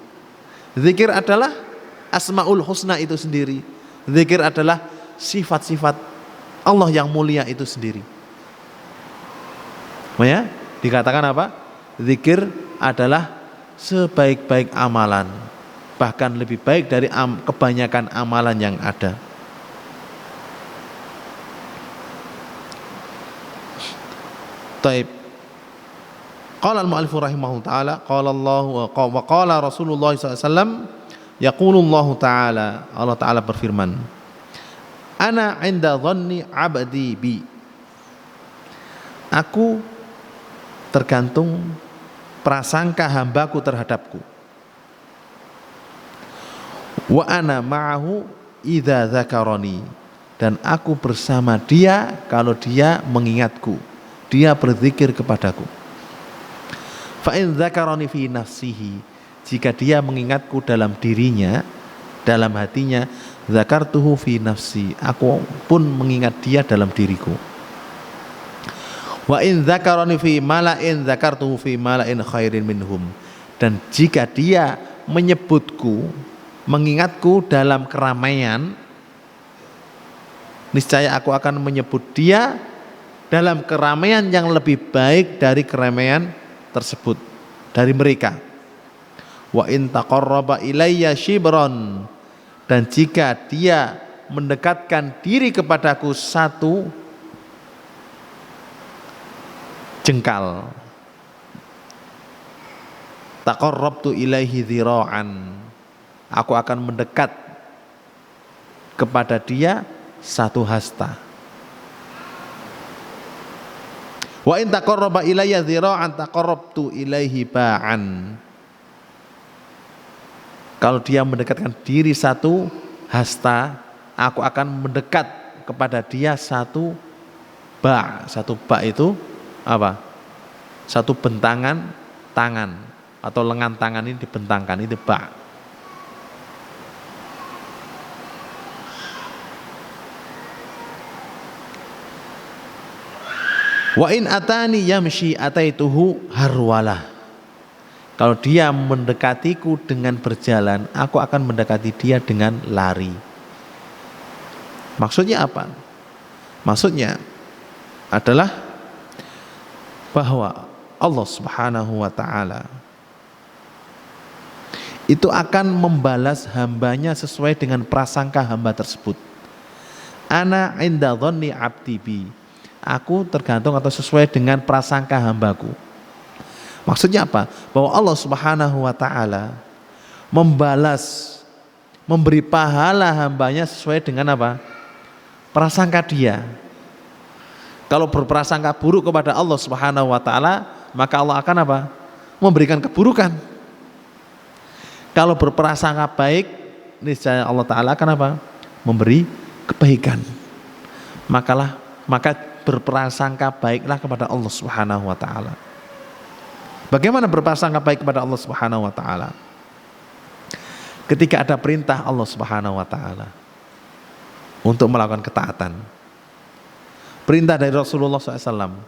Zikir adalah asmaul husna itu sendiri. Zikir adalah sifat-sifat Allah yang mulia itu sendiri. Ya, dikatakan apa? Zikir adalah sebaik-baik amalan, bahkan lebih baik dari kebanyakan amalan yang ada. Taib. Qala al-mu'allif rahimahullah ta'ala, qala Allah wa qala Rasulullah sallallahu alaihi wasallam, yaqulullahu ta'ala, Allah Ta'ala berfirman, ana 'inda dhanni 'abdi bi. Aku tergantung prasangka hambaku terhadapku. Wa ana ma'ahu idza dzakarani, dan aku bersama dia kalau dia mengingatku, dia berzikir kepadaku. Fa in dzakarani fi nafsihi, jika dia mengingatku dalam dirinya, dalam hatinya, dzakartuhu fi nafsi, aku pun mengingat dia dalam diriku. Wa in dzakarani fi mala'in dzakartuhu fi mala'in khairin minhum, dan jika dia menyebutku, mengingatku dalam keramaian, niscaya aku akan menyebut dia dalam keramaian yang lebih baik dari keramaian tersebut, dari mereka. Wa in taqarraba ilayya shibran, dan jika dia mendekatkan diri kepadaku satu jengkal, taqarrabtu ilaihi dzira'an, aku akan mendekat kepada dia satu hasta. Wa in taqarraba ilayya dzira'an taqarrabtu ilaihi ba'an, kalau dia mendekatkan diri satu hasta, aku akan mendekat kepada dia satu ba'. Satu ba' itu apa? Satu bentangan tangan atau lengan tangan ini dibentangkan, itu ba'. Wa in atani yamshi ataituhu harwalah, kalau dia mendekatiku dengan berjalan, aku akan mendekati dia dengan lari. Maksudnya apa? Maksudnya adalah bahwa Allah Subhanahu wa ta'ala itu akan membalas hambanya sesuai dengan prasangka hamba tersebut. Ana inda dhanni abdi bi, aku tergantung atau sesuai dengan prasangka hambaku. Maksudnya apa? Bahwa Allah Subhanahu wa ta'ala membalas, memberi pahala hambanya sesuai dengan apa? Prasangka dia. Kalau berprasangka buruk kepada Allah Subhanahu wa taala, maka Allah akan apa? Memberikan keburukan. Kalau berprasangka baik, niscaya Allah taala akan apa? Memberi kebaikan. Maka berprasangka baiklah kepada Allah Subhanahu wa taala. Bagaimana berprasangka baik kepada Allah Subhanahu wa taala? Ketika ada perintah Allah Subhanahu wa taala untuk melakukan ketaatan, perintah dari Rasulullah SAW,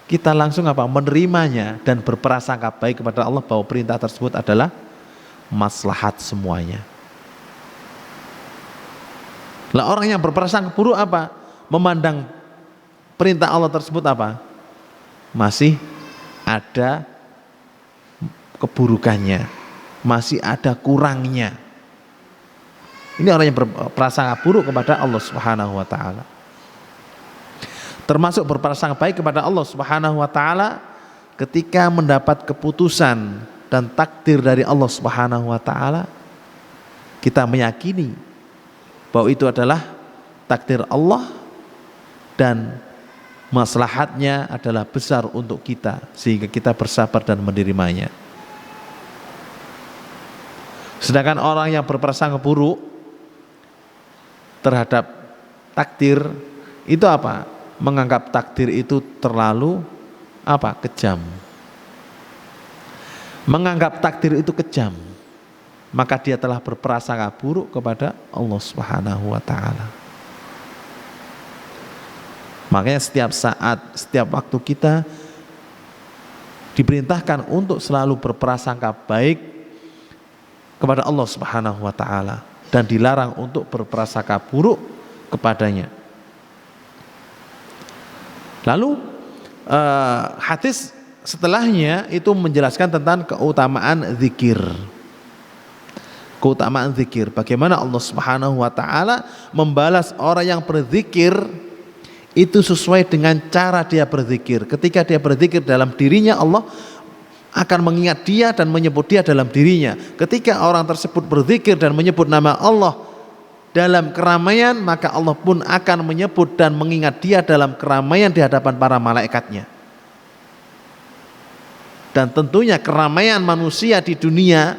kita langsung apa? Menerimanya dan berprasangka baik kepada Allah bahwa perintah tersebut adalah maslahat semuanya. Lah orang yang berprasangka buruk apa? Memandang perintah Allah tersebut apa? Masih ada keburukannya, masih ada kurangnya. Ini orang yang berprasangka buruk kepada Allah Subhanahu wa taala. Termasuk berprasangka baik kepada Allah Subhanahu wa taala ketika mendapat keputusan dan takdir dari Allah Subhanahu wa taala, kita meyakini bahwa itu adalah takdir Allah dan maslahatnya adalah besar untuk kita, sehingga kita bersabar dan menerimanya. Sedangkan orang yang berprasangka buruk terhadap takdir itu apa? Menganggap takdir itu terlalu apa? Kejam. Menganggap takdir itu kejam, maka dia telah berprasangka buruk kepada Allah Subhanahu wa taala. Makanya setiap saat, setiap waktu kita diperintahkan untuk selalu berprasangka baik kepada Allah Subhanahu wa taala dan dilarang untuk berprasangka buruk kepadanya. Lalu hadis setelahnya itu menjelaskan tentang keutamaan zikir. Keutamaan zikir, bagaimana Allah Subhanahu wa taala membalas orang yang berzikir itu sesuai dengan cara dia berzikir. Ketika dia berzikir dalam dirinya, Allah akan mengingat dia dan menyebut dia dalam dirinya. Ketika orang tersebut berzikir dan menyebut nama Allah dalam keramaian, maka Allah pun akan menyebut dan mengingat dia dalam keramaian di hadapan para malaikatnya. Dan tentunya keramaian manusia di dunia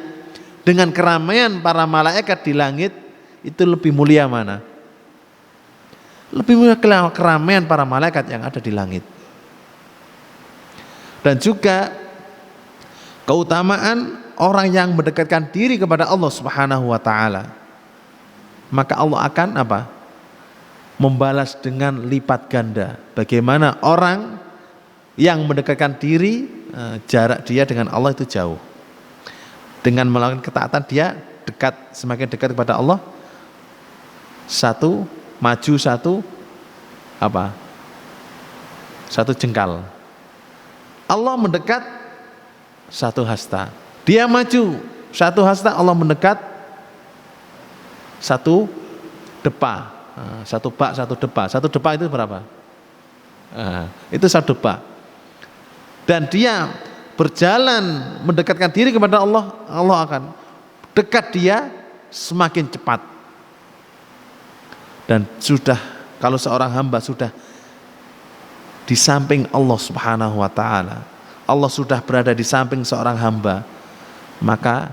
dengan keramaian para malaikat di langit itu lebih mulia mana? Lebih mulia keramaian para malaikat yang ada di langit. Dan juga keutamaan orang yang mendekatkan diri kepada Allah Subhanahu wa taala, maka Allah akan apa? Membalas dengan lipat ganda. Bagaimana orang yang mendekatkan diri, jarak dia dengan Allah itu jauh. Dengan melakukan ketaatan dia dekat, semakin dekat kepada Allah. Satu maju, satu apa? Satu jengkal. Allah mendekat satu hasta. Dia maju satu hasta, Allah mendekat satu depa. Satu bak, satu depa. Satu depa itu berapa? Itu satu depa. Dan dia berjalan mendekatkan diri kepada Allah, Allah akan dekat dia semakin cepat. Dan sudah, kalau seorang hamba sudah di samping Allah Subhanahu wa taala, Allah sudah berada di samping seorang hamba, maka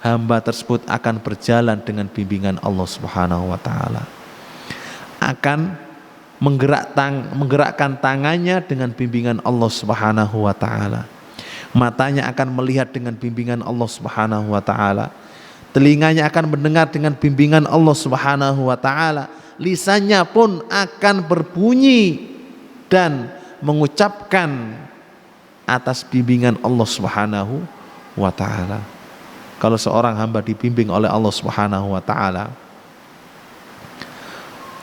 hamba tersebut akan berjalan dengan bimbingan Allah Subhanahu wa taala. Akan menggerakkan tangannya dengan bimbingan Allah Subhanahu wa taala. Matanya akan melihat dengan bimbingan Allah Subhanahu wa taala. Telinganya akan mendengar dengan bimbingan Allah Subhanahu wa taala. Lisannya pun akan berbunyi dan mengucapkan atas bimbingan Allah Subhanahu wa taala. Kalau seorang hamba dibimbing oleh Allah Subhanahu wa taala,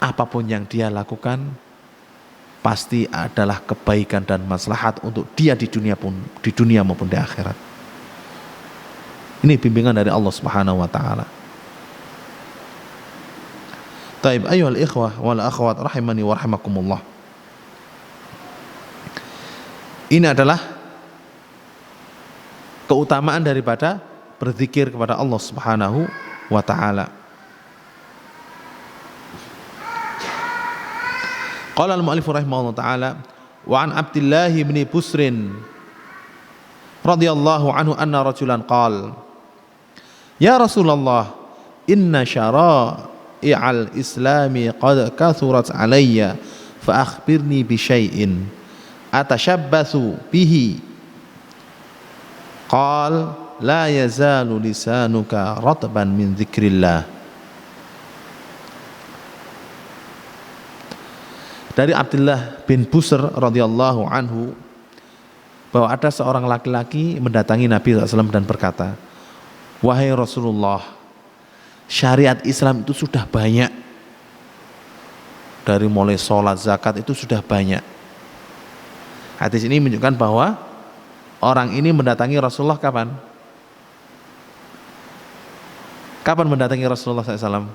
apapun yang dia lakukan pasti adalah kebaikan dan maslahat untuk dia di dunia maupun di akhirat. Ini bimbingan dari Allah Subhanahu wa taala. Taib ayyuhal ikhwah wal akhwat rahimani wa rahimakumullah. Ini adalah keutamaan daripada berzikir kepada Allah Subhanahu wa taala. Qala al-mu'allif rahimahullah ta'ala wa an Abdullah bin Busrin radhiyallahu anhu anna rajulan qala ya Rasulullah inna syara'i'al islami qad kathurat alayya fa akhbirni bi syai'in atashabbathu bihi qala la yazalu lisanuka ratban min dzikrillah. Dari Abdullah bin Busr radhiyallahu anhu bahwa ada seorang laki-laki mendatangi Nabi SAW dan berkata, wahai Rasulullah, syariat Islam itu sudah banyak, dari mulai sholat, zakat itu sudah banyak. Hadis ini menunjukkan bahwa orang ini mendatangi Rasulullah kapan? Kapan mendatangi Rasulullah SAW?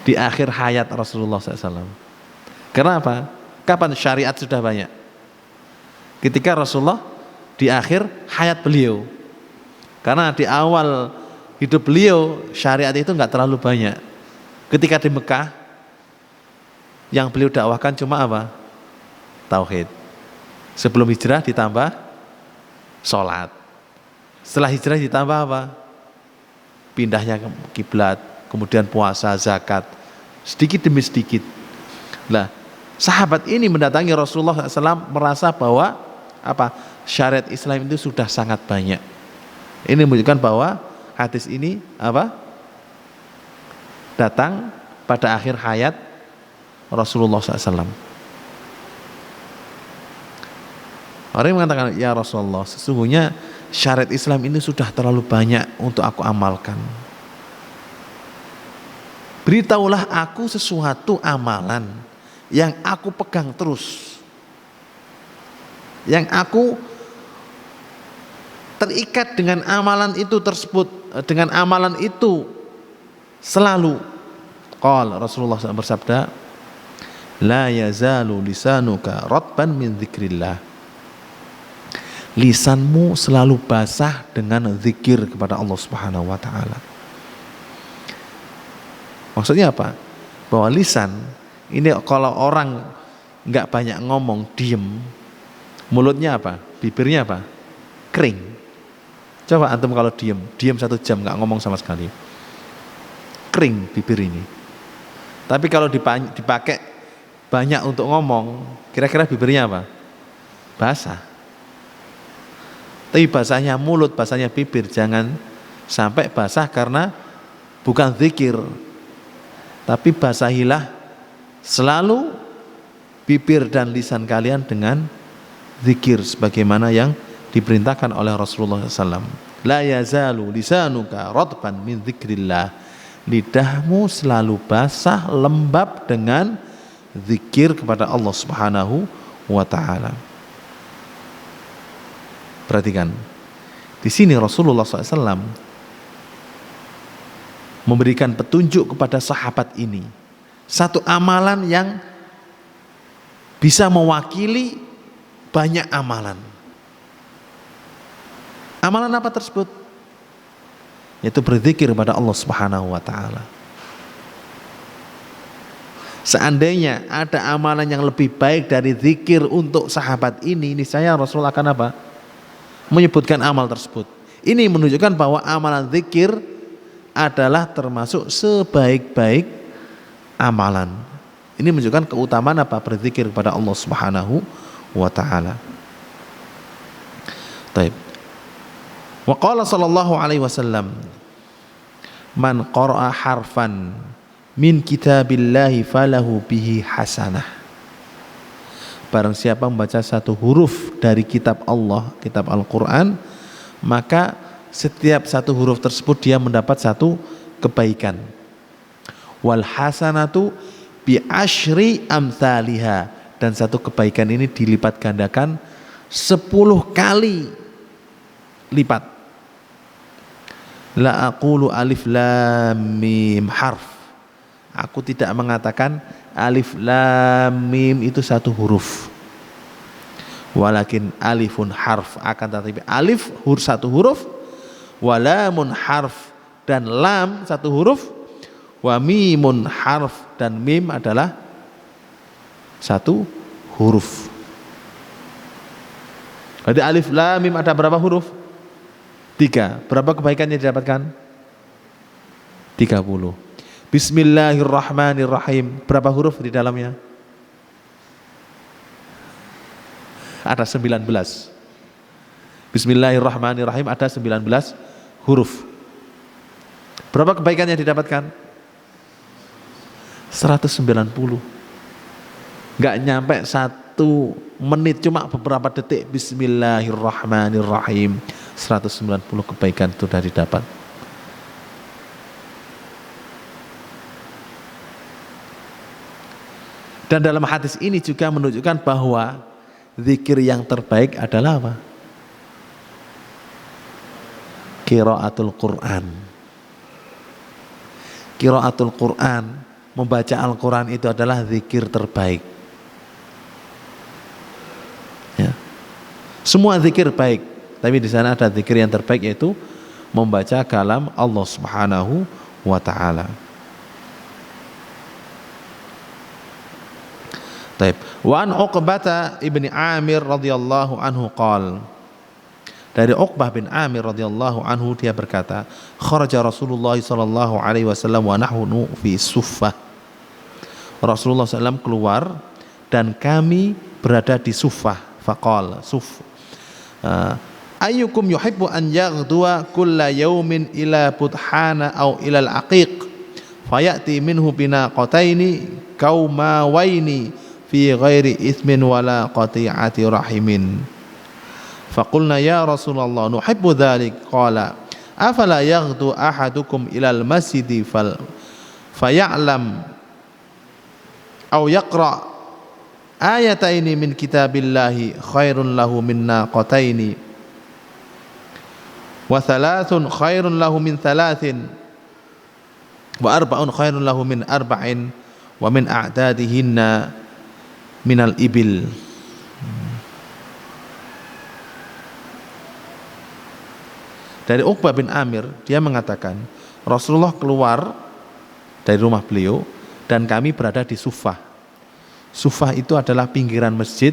Di akhir hayat Rasulullah SAW. Kenapa? Kapan syariat sudah banyak? Ketika Rasulullah di akhir hayat beliau. Karena di awal hidup beliau syariat itu enggak terlalu banyak. Ketika di Mekah yang beliau dakwahkan cuma apa? Tauhid. Sebelum hijrah ditambah sholat. Setelah hijrah ditambah apa? Pindahnya ke kiblat, kemudian puasa, zakat, sedikit demi sedikit. Nah, sahabat ini mendatangi Rasulullah SAW merasa bahwa apa? Syariat Islam itu sudah sangat banyak. Ini menunjukkan bahwa hadis ini apa? Datang pada akhir hayat Rasulullah SAW. Orang yang mengatakan, ya Rasulullah, sesungguhnya syariat Islam ini sudah terlalu banyak untuk aku amalkan. Beritahulah aku sesuatu amalan yang aku pegang terus, yang aku terikat dengan amalan itu tersebut, dengan amalan itu selalu. Qala Rasulullah SAW bersabda, la yazalu lisanuka ratban min dzikrillah. Lisanmu selalu basah dengan zikir kepada Allah Subhanahu wa taala. Maksudnya apa? Bahwa lisan ini kalau orang enggak banyak ngomong, diem, mulutnya apa? Bibirnya apa? Kering. Coba antum kalau diem 1 jam enggak ngomong sama sekali. Kering bibir ini. Tapi kalau dipakai banyak untuk ngomong, kira-kira bibirnya apa? Basah. Tapi basahnya mulut, basahnya bibir, jangan sampai basah karena bukan zikir. Tapi basahilah selalu bibir dan lisan kalian dengan zikir sebagaimana yang diperintahkan oleh Rasulullah SAW. La yazalu lisanuka ratban min dzikrillah. Lidahmu selalu basah lembab dengan zikir kepada Allah Subhanahu wa taala. Perhatikan, di sini Rasulullah SAW memberikan petunjuk kepada sahabat ini satu amalan yang bisa mewakili banyak amalan. Amalan apa tersebut? Yaitu berzikir kepada Allah Subhanahu wa taala. Seandainya ada amalan yang lebih baik dari zikir untuk sahabat ini, niscaya Rasul akan apa? Menyebutkan amal tersebut. Ini menunjukkan bahwa amalan zikir adalah termasuk sebaik-baik amalan. Ini menunjukkan keutamaan apa? Berzikir kepada Allah Subhanahu wa taala. Baik. Wa qala sallallahu alaihi wasallam, man qara'a harfan min kitabillahi falahu bihi hasanah. Barang siapa membaca satu huruf dari kitab Allah, kitab Al-Quran, maka setiap satu huruf tersebut dia mendapat satu kebaikan. Wal hasanatu bi asyri amthaliha, dan satu kebaikan ini dilipat gandakan 10 kali lipat. La aqulu alif lam mim harf. Aku tidak mengatakan alif lam mim itu satu huruf. Walakin alifun harf, akan tetapi alif satu huruf, walamun harf, dan lam satu huruf, Wa mimun harf, dan mim adalah satu huruf. Jadi alif lam mim ada berapa huruf? 3. Berapa kebaikan yang didapatkan? 30. Bismillahirrahmanirrahim, berapa huruf di dalamnya? Ada 19. Bismillahirrahmanirrahim ada 19 huruf. Berapa kebaikan yang didapatkan? 190. Nggak nyampe 1 menit, cuma beberapa detik. Bismillahirrahmanirrahim, 190 kebaikan itu sudah didapat. Dan dalam hadis ini juga menunjukkan bahwa zikir yang terbaik adalah apa? Qiraatul Quran. Qiraatul Quran, membaca Al-Quran itu adalah zikir terbaik. Ya. Semua zikir baik, tapi di sana ada zikir yang terbaik, yaitu membaca kalam Allah Subhanahu wa taala. Taib. Wa an Uqbah ibni Amir radhiyallahu anhu qala, dari Uqbah bin Amir radhiyallahu anhu dia berkata, kharaja Rasulullah sallallahu alaihi wasallam wa nahnu fi suffah. Rasulullah SAW keluar dan kami berada di Suffah. Faqala ayyukum yuhibbu an yaghduwa kulla yawmin ila buthana aw ila al-aqiq fayati minhu binaqataini kaumawaini fi ghairi ithmin wala qati'ati rahimin. Faqulna ya Rasulullah nuhibbu dhalik. Qala afala yaghdu ahadukum ilal masjidi faya'lam aw yaqra ayataini min kitabillahi khairun lahu min naqataini wa thalathun khairun lahu min thalathin wa arba'un khairun lahu min arba'in wa min a'dadihinna minal ibil. Dari Uqbah bin Amir, dia mengatakan Rasulullah keluar dari rumah beliau dan kami berada di Suffah. Suffah itu adalah pinggiran masjid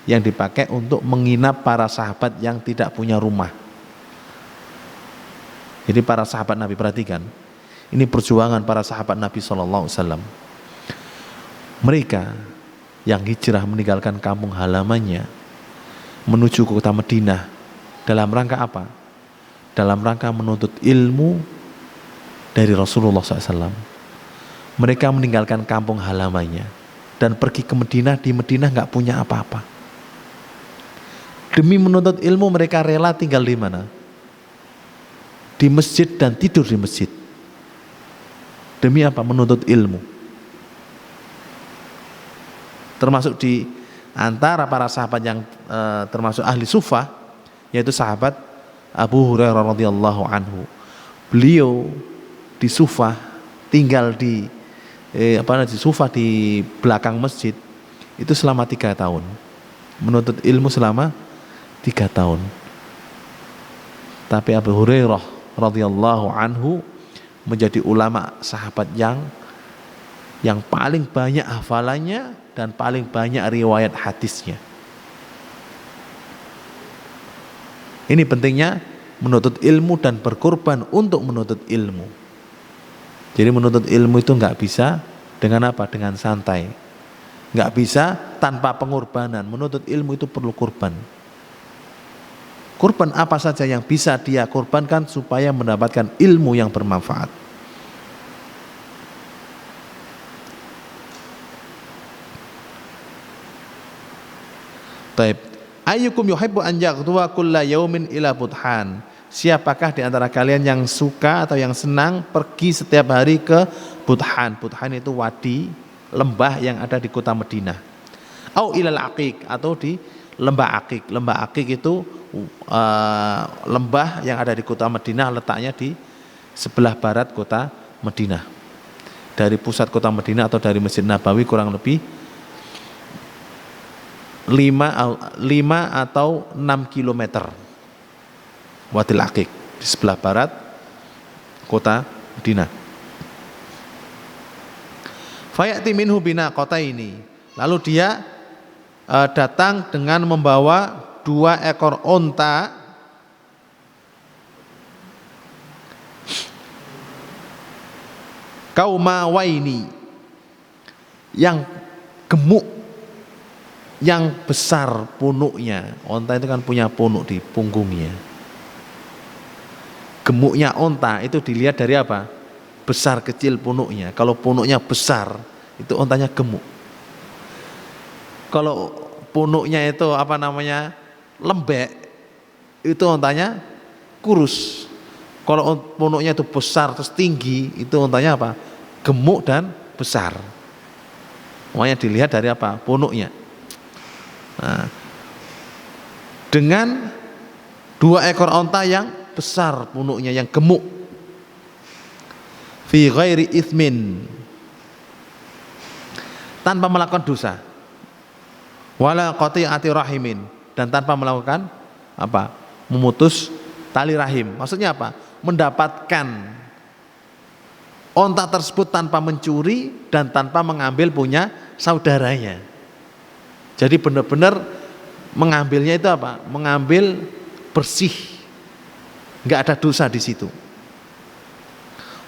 yang dipakai untuk menginap para sahabat yang tidak punya rumah. Jadi para sahabat Nabi, perhatikan, ini perjuangan para sahabat Nabi SAW. Mereka yang hijrah meninggalkan kampung halamannya menuju ke kota Madinah dalam rangka apa? Dalam rangka menuntut ilmu dari Rasulullah SAW. Mereka meninggalkan kampung halamannya dan pergi ke Madinah. Di Madinah nggak punya apa-apa. Demi menuntut ilmu mereka rela tinggal di mana? Di masjid dan tidur di masjid. Demi apa? Menuntut ilmu. Termasuk di antara para sahabat yang termasuk ahli Suffah, yaitu sahabat Abu Hurairah radhiyallahu anhu. Beliau di Suffah, tinggal di Suffah di belakang masjid itu selama 3 tahun, menuntut ilmu selama 3 tahun. Tapi Abu Hurairah radhiyallahu anhu menjadi ulama sahabat yang paling banyak hafalannya dan paling banyak riwayat hadisnya. Ini pentingnya menuntut ilmu dan berkorban untuk menuntut ilmu. Jadi menuntut ilmu itu nggak bisa dengan apa? Dengan santai. Nggak bisa tanpa pengorbanan. Menuntut ilmu itu perlu korban. Korban apa saja yang bisa dia korbankan supaya mendapatkan ilmu yang bermanfaat. Taib. Ayyukum yuhibbu an yaghduwa kulla yaumin ila budhan. Siapakah di antara kalian yang suka atau yang senang pergi setiap hari ke Budhan? Budhan itu wadi, lembah yang ada di kota Madinah. Au ilal aqiq, atau di lembah Aqiq. Lembah Aqiq itu lembah yang ada di kota Madinah, letaknya di sebelah barat kota Madinah. Dari pusat kota Madinah atau dari Masjid Nabawi kurang lebih 5 atau 6 kilometer. Wadil Aqiq di sebelah barat kota Madinah. Fayati minhu binaqataini. Lalu dia datang dengan membawa 2 ekor onta kaumawaini, yang gemuk, yang besar punuknya. Onta itu kan punya punuk di punggungnya. Gemuknya onta itu dilihat dari apa? Besar kecil punuknya. Kalau punuknya besar, itu ontanya gemuk. Kalau punuknya itu lembek, itu ontanya kurus. Kalau punuknya itu besar terus tinggi, itu ontanya apa? Gemuk dan besar. Makanya dilihat dari apa? Punuknya. Nah, dengan 2 ekor onta yang besar punuknya, yang gemuk, fi ghairi itsmin, tanpa melakukan dosa, wala qati'ati rahimin, dan tanpa melakukan apa? Memutus tali rahim. Maksudnya apa? Mendapatkan onta tersebut tanpa mencuri dan tanpa mengambil punya saudaranya. Jadi benar-benar mengambilnya itu apa? Mengambil bersih, nggak ada dosa di situ.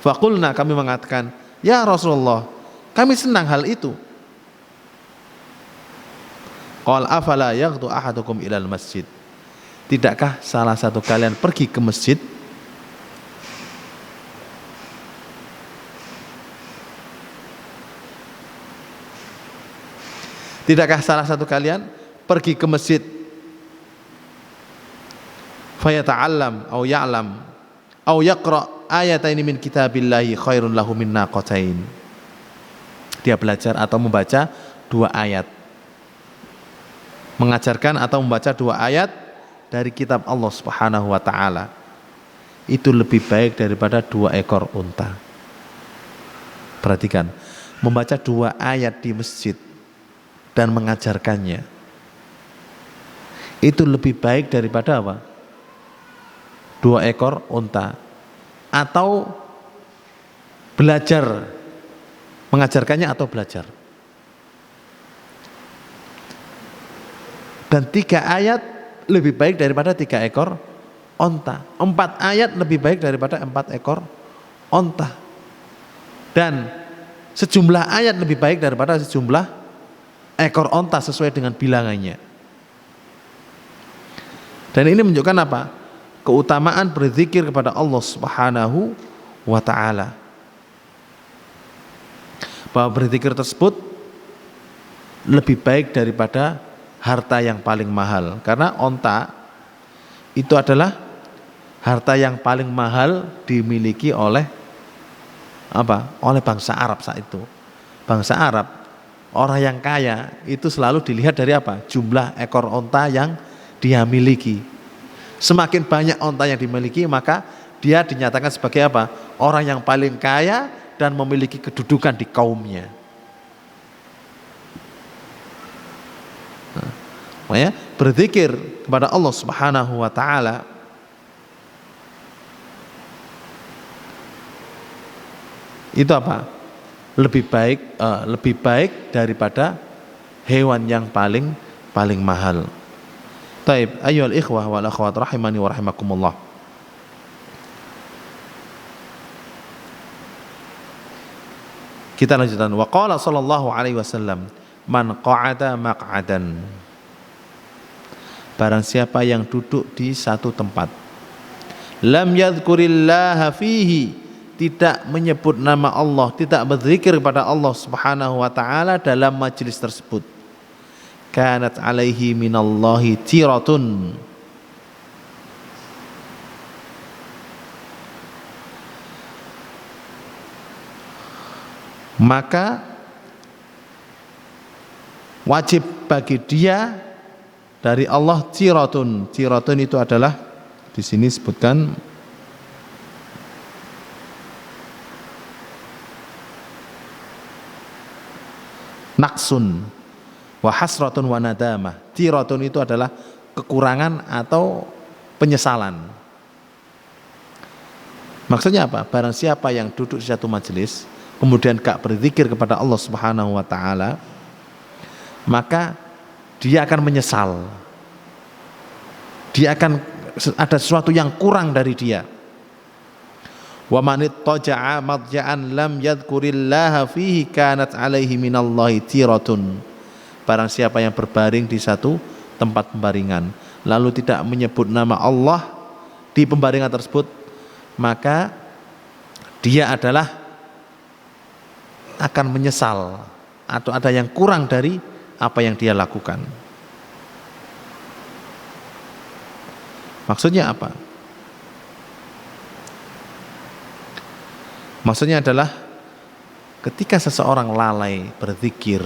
Faqulna, kami mengatakan, ya Rasulullah, kami senang hal itu. Qal afala yaghdu ahadukum ilal masjid. Tidakkah salah satu kalian pergi ke masjid? Tidakkah salah satu kalian pergi ke masjid fayata'allam au ya'lam au yaqra ayataini min kitabillahi khairun lahu min naqatain. Dia belajar atau membaca 2 ayat, mengajarkan atau membaca 2 ayat dari kitab Allah Subhanahu wa taala. Itu lebih baik daripada 2 ekor unta. Perhatikan, membaca 2 ayat di masjid dan mengajarkannya, itu lebih baik daripada apa? 2 ekor unta. Atau belajar, mengajarkannya atau belajar. Dan 3 ayat lebih baik daripada 3 ekor onta. 4 ayat lebih baik daripada 4 ekor onta. Dan sejumlah ayat lebih baik daripada sejumlah ekor onta sesuai dengan bilangannya. Dan ini menunjukkan apa? Keutamaan berzikir kepada Allah Subhanahu wa taala. Bahwa berzikir tersebut lebih baik daripada harta yang paling mahal. Karena onta itu adalah harta yang paling mahal dimiliki oleh apa? Oleh bangsa Arab saat itu. Bangsa Arab, orang yang kaya itu selalu dilihat dari apa? Jumlah ekor onta yang dia miliki. Semakin banyak onta yang dimiliki, maka dia dinyatakan sebagai apa? Orang yang paling kaya dan memiliki kedudukan di kaumnya. Makanya berzikir kepada Allah Subhanahu wa taala itu apa? Lebih baik daripada hewan yang paling mahal. Taib, ayyuhal ikhwah wal akhwat rahimani wa rahimakumullah. Kita lanjutkan. Wa qala sallallahu alaihi wasallam, man qa'ada maq'adan. Barang siapa yang duduk di satu tempat, lam yadhkurillaha fihi, tidak menyebut nama Allah, tidak berzikir kepada Allah Subhanahu wa taala dalam majelis tersebut, kanat alaihi minallahi tiratun, maka wajib bagi dia dari Allah tiratun. Tiratun itu adalah di sini disebutkan naqsun wa hasratun wa nadamah. Tiratun itu adalah kekurangan atau penyesalan. Maksudnya apa? Barang siapa yang duduk di satu majelis, kemudian gak berzikir kepada Allah Subhanahu wa taala, maka dia akan menyesal. Dia akan ada sesuatu yang kurang dari dia. Wa man ittaja'a madja'an lam yadhkurillaha fihi kanat 'alaihi minallahi tiratun. Barang siapa yang berbaring di satu tempat pembaringan lalu tidak menyebut nama Allah di pembaringan tersebut, maka dia adalah akan menyesal atau ada yang kurang dari apa yang dia lakukan. Maksudnya apa? Maksudnya adalah ketika seseorang lalai berzikir,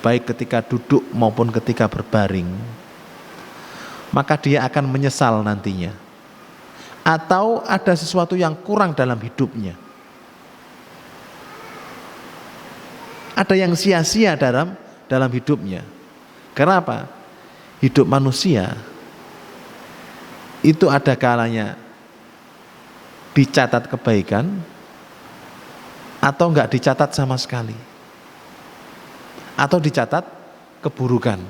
baik ketika duduk maupun ketika berbaring, maka dia akan menyesal nantinya. Atau ada sesuatu yang kurang dalam hidupnya. Ada yang sia-sia dalam hidupnya. Karena apa? Hidup manusia itu ada kalanya dicatat kebaikan atau enggak dicatat sama sekali, atau dicatat keburukan.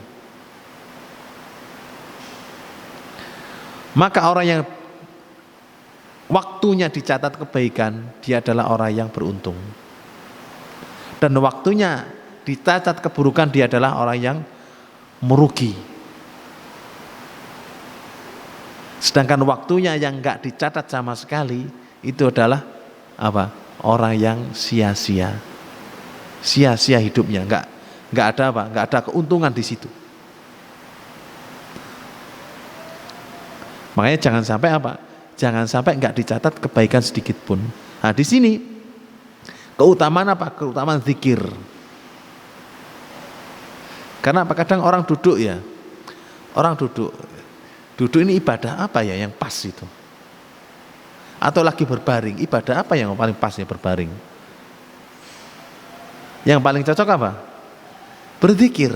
Maka orang yang waktunya dicatat kebaikan, dia adalah orang yang beruntung. Dan waktunya dicatat keburukan, dia adalah orang yang merugi. Sedangkan waktunya yang enggak dicatat sama sekali, itu adalah apa? Orang yang sia-sia. Sia-sia hidupnya, enggak ada apa? Enggak ada keuntungan di situ. Makanya jangan sampai apa? Jangan sampai enggak dicatat kebaikan sedikit pun. Nah, di sini keutamaan apa? Keutamaan zikir. Karena apa? Kadang orang duduk ya. Orang duduk ini ibadah apa ya yang pas itu? Atau lagi berbaring, ibadah apa yang paling pas ya berbaring? Yang paling cocok apa? Berzikir.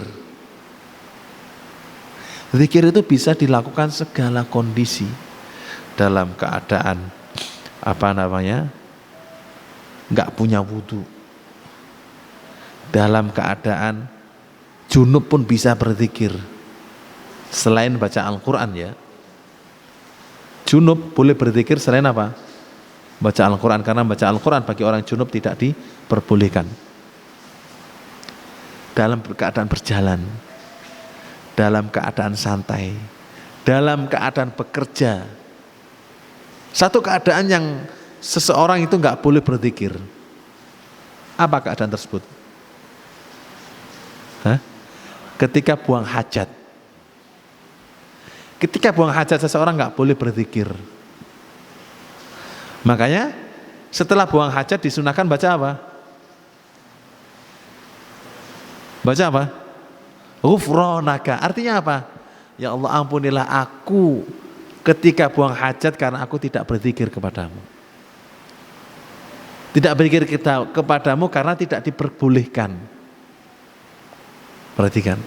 Zikir itu bisa dilakukan segala kondisi, dalam keadaan nggak punya wudu, dalam keadaan junub pun bisa berzikir. Selain baca Al-Quran ya, junub boleh berzikir selain apa? Baca Al-Quran, karena baca Al-Quran bagi orang junub tidak diperbolehkan. Dalam keadaan berjalan, dalam keadaan santai, dalam keadaan bekerja, satu keadaan yang seseorang itu nggak boleh berzikir. Apa keadaan tersebut? Ketika buang hajat. Ketika buang hajat seseorang nggak boleh berzikir. Makanya setelah buang hajat disunahkan baca apa? Baca apa? Ghufranaka. Artinya apa? Ya Allah, ampunilah aku ketika buang hajat karena aku tidak berzikir kepadamu. Tidak berzikir kepadamu karena tidak diperbolehkan. Perhatikan.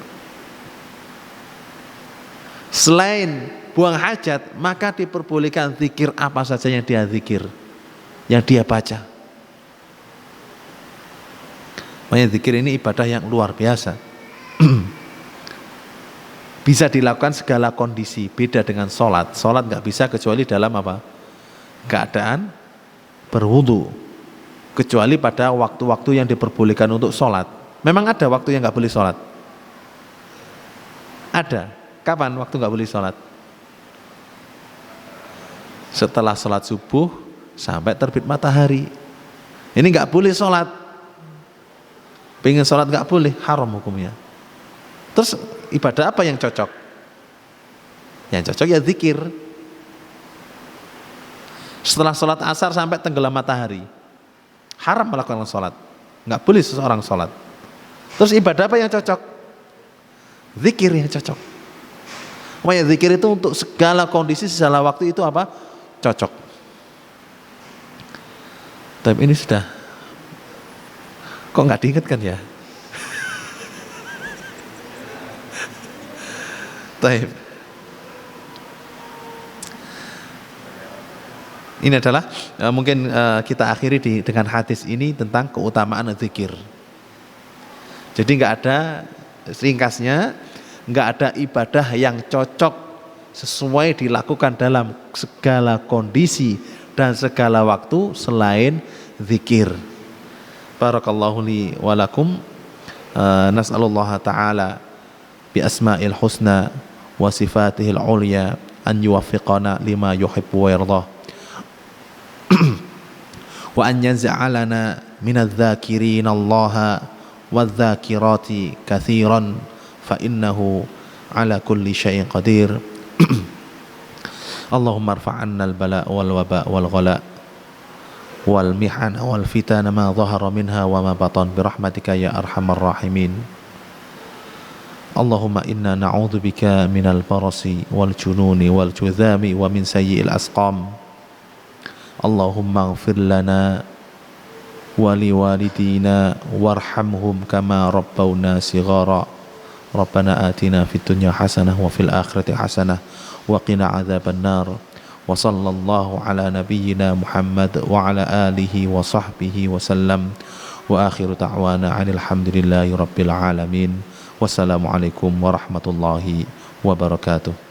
Selain buang hajat, maka diperbolehkan zikir apa saja yang dia zikir, yang dia baca. Makanya zikir ini ibadah yang luar biasa. Bisa dilakukan segala kondisi, beda dengan sholat. Sholat nggak bisa kecuali dalam apa? Keadaan berwudu. Kecuali pada waktu-waktu yang diperbolehkan untuk sholat. Memang ada waktu yang nggak boleh sholat. Ada. Kapan waktu nggak boleh sholat? Setelah sholat subuh sampai terbit matahari. Ini nggak boleh sholat. Pengen sholat nggak boleh, haram hukumnya. Terus ibadah apa yang cocok? Yang cocok ya zikir. Setelah sholat asar sampai tenggelam matahari, haram melakukan sholat. Nggak boleh seseorang sholat. Terus ibadah apa yang cocok? Zikir yang cocok. Makanya zikir itu untuk segala kondisi, segala waktu itu apa? Cocok. Tapi ini sudah, kok nggak diingatkan ya? Taib. Ini adalah mungkin kita akhiri dengan hadis ini tentang keutamaan zikir. Jadi nggak ada, ringkasnya, nggak ada ibadah yang cocok sesuai dilakukan dalam segala kondisi dan segala waktu selain zikir. Barakallahu li wa lakum. Nas'alullah ta'ala bi asma'il husna wa sifatihil ulya an yuwaffiqana lima yuhibbu wa yardah. Wa an yanza'alana minadz dzakirin Allah wadz-dzakirati katsiran fa innahu ala kulli syai'in qadir. Allahumma irfa'anna al-bala' wal waba' wal ghala' wal mihan wal fitan ma dhahara minha wa ma batan bi rahmatika ya arhamar rahimin. Allahumma inna na'udzubika minal barasi wal jununi wal judhami wa min sayyi'il asqam. Allahumma ighfir lana wa liwalidina warhamhum kama rabbawna shighara. Rabbana atina fid dunya hasanah wa fil akhirati hasanah wa qina adzaban nar. Wa sallallahu ala nabiyyina Muhammad wa ala alihi wa sahbihi wa sallam. Wa akhiru da'wana anil hamdulillahi rabbil alamin. Wassalamualaikum warahmatullahi wabarakatuh.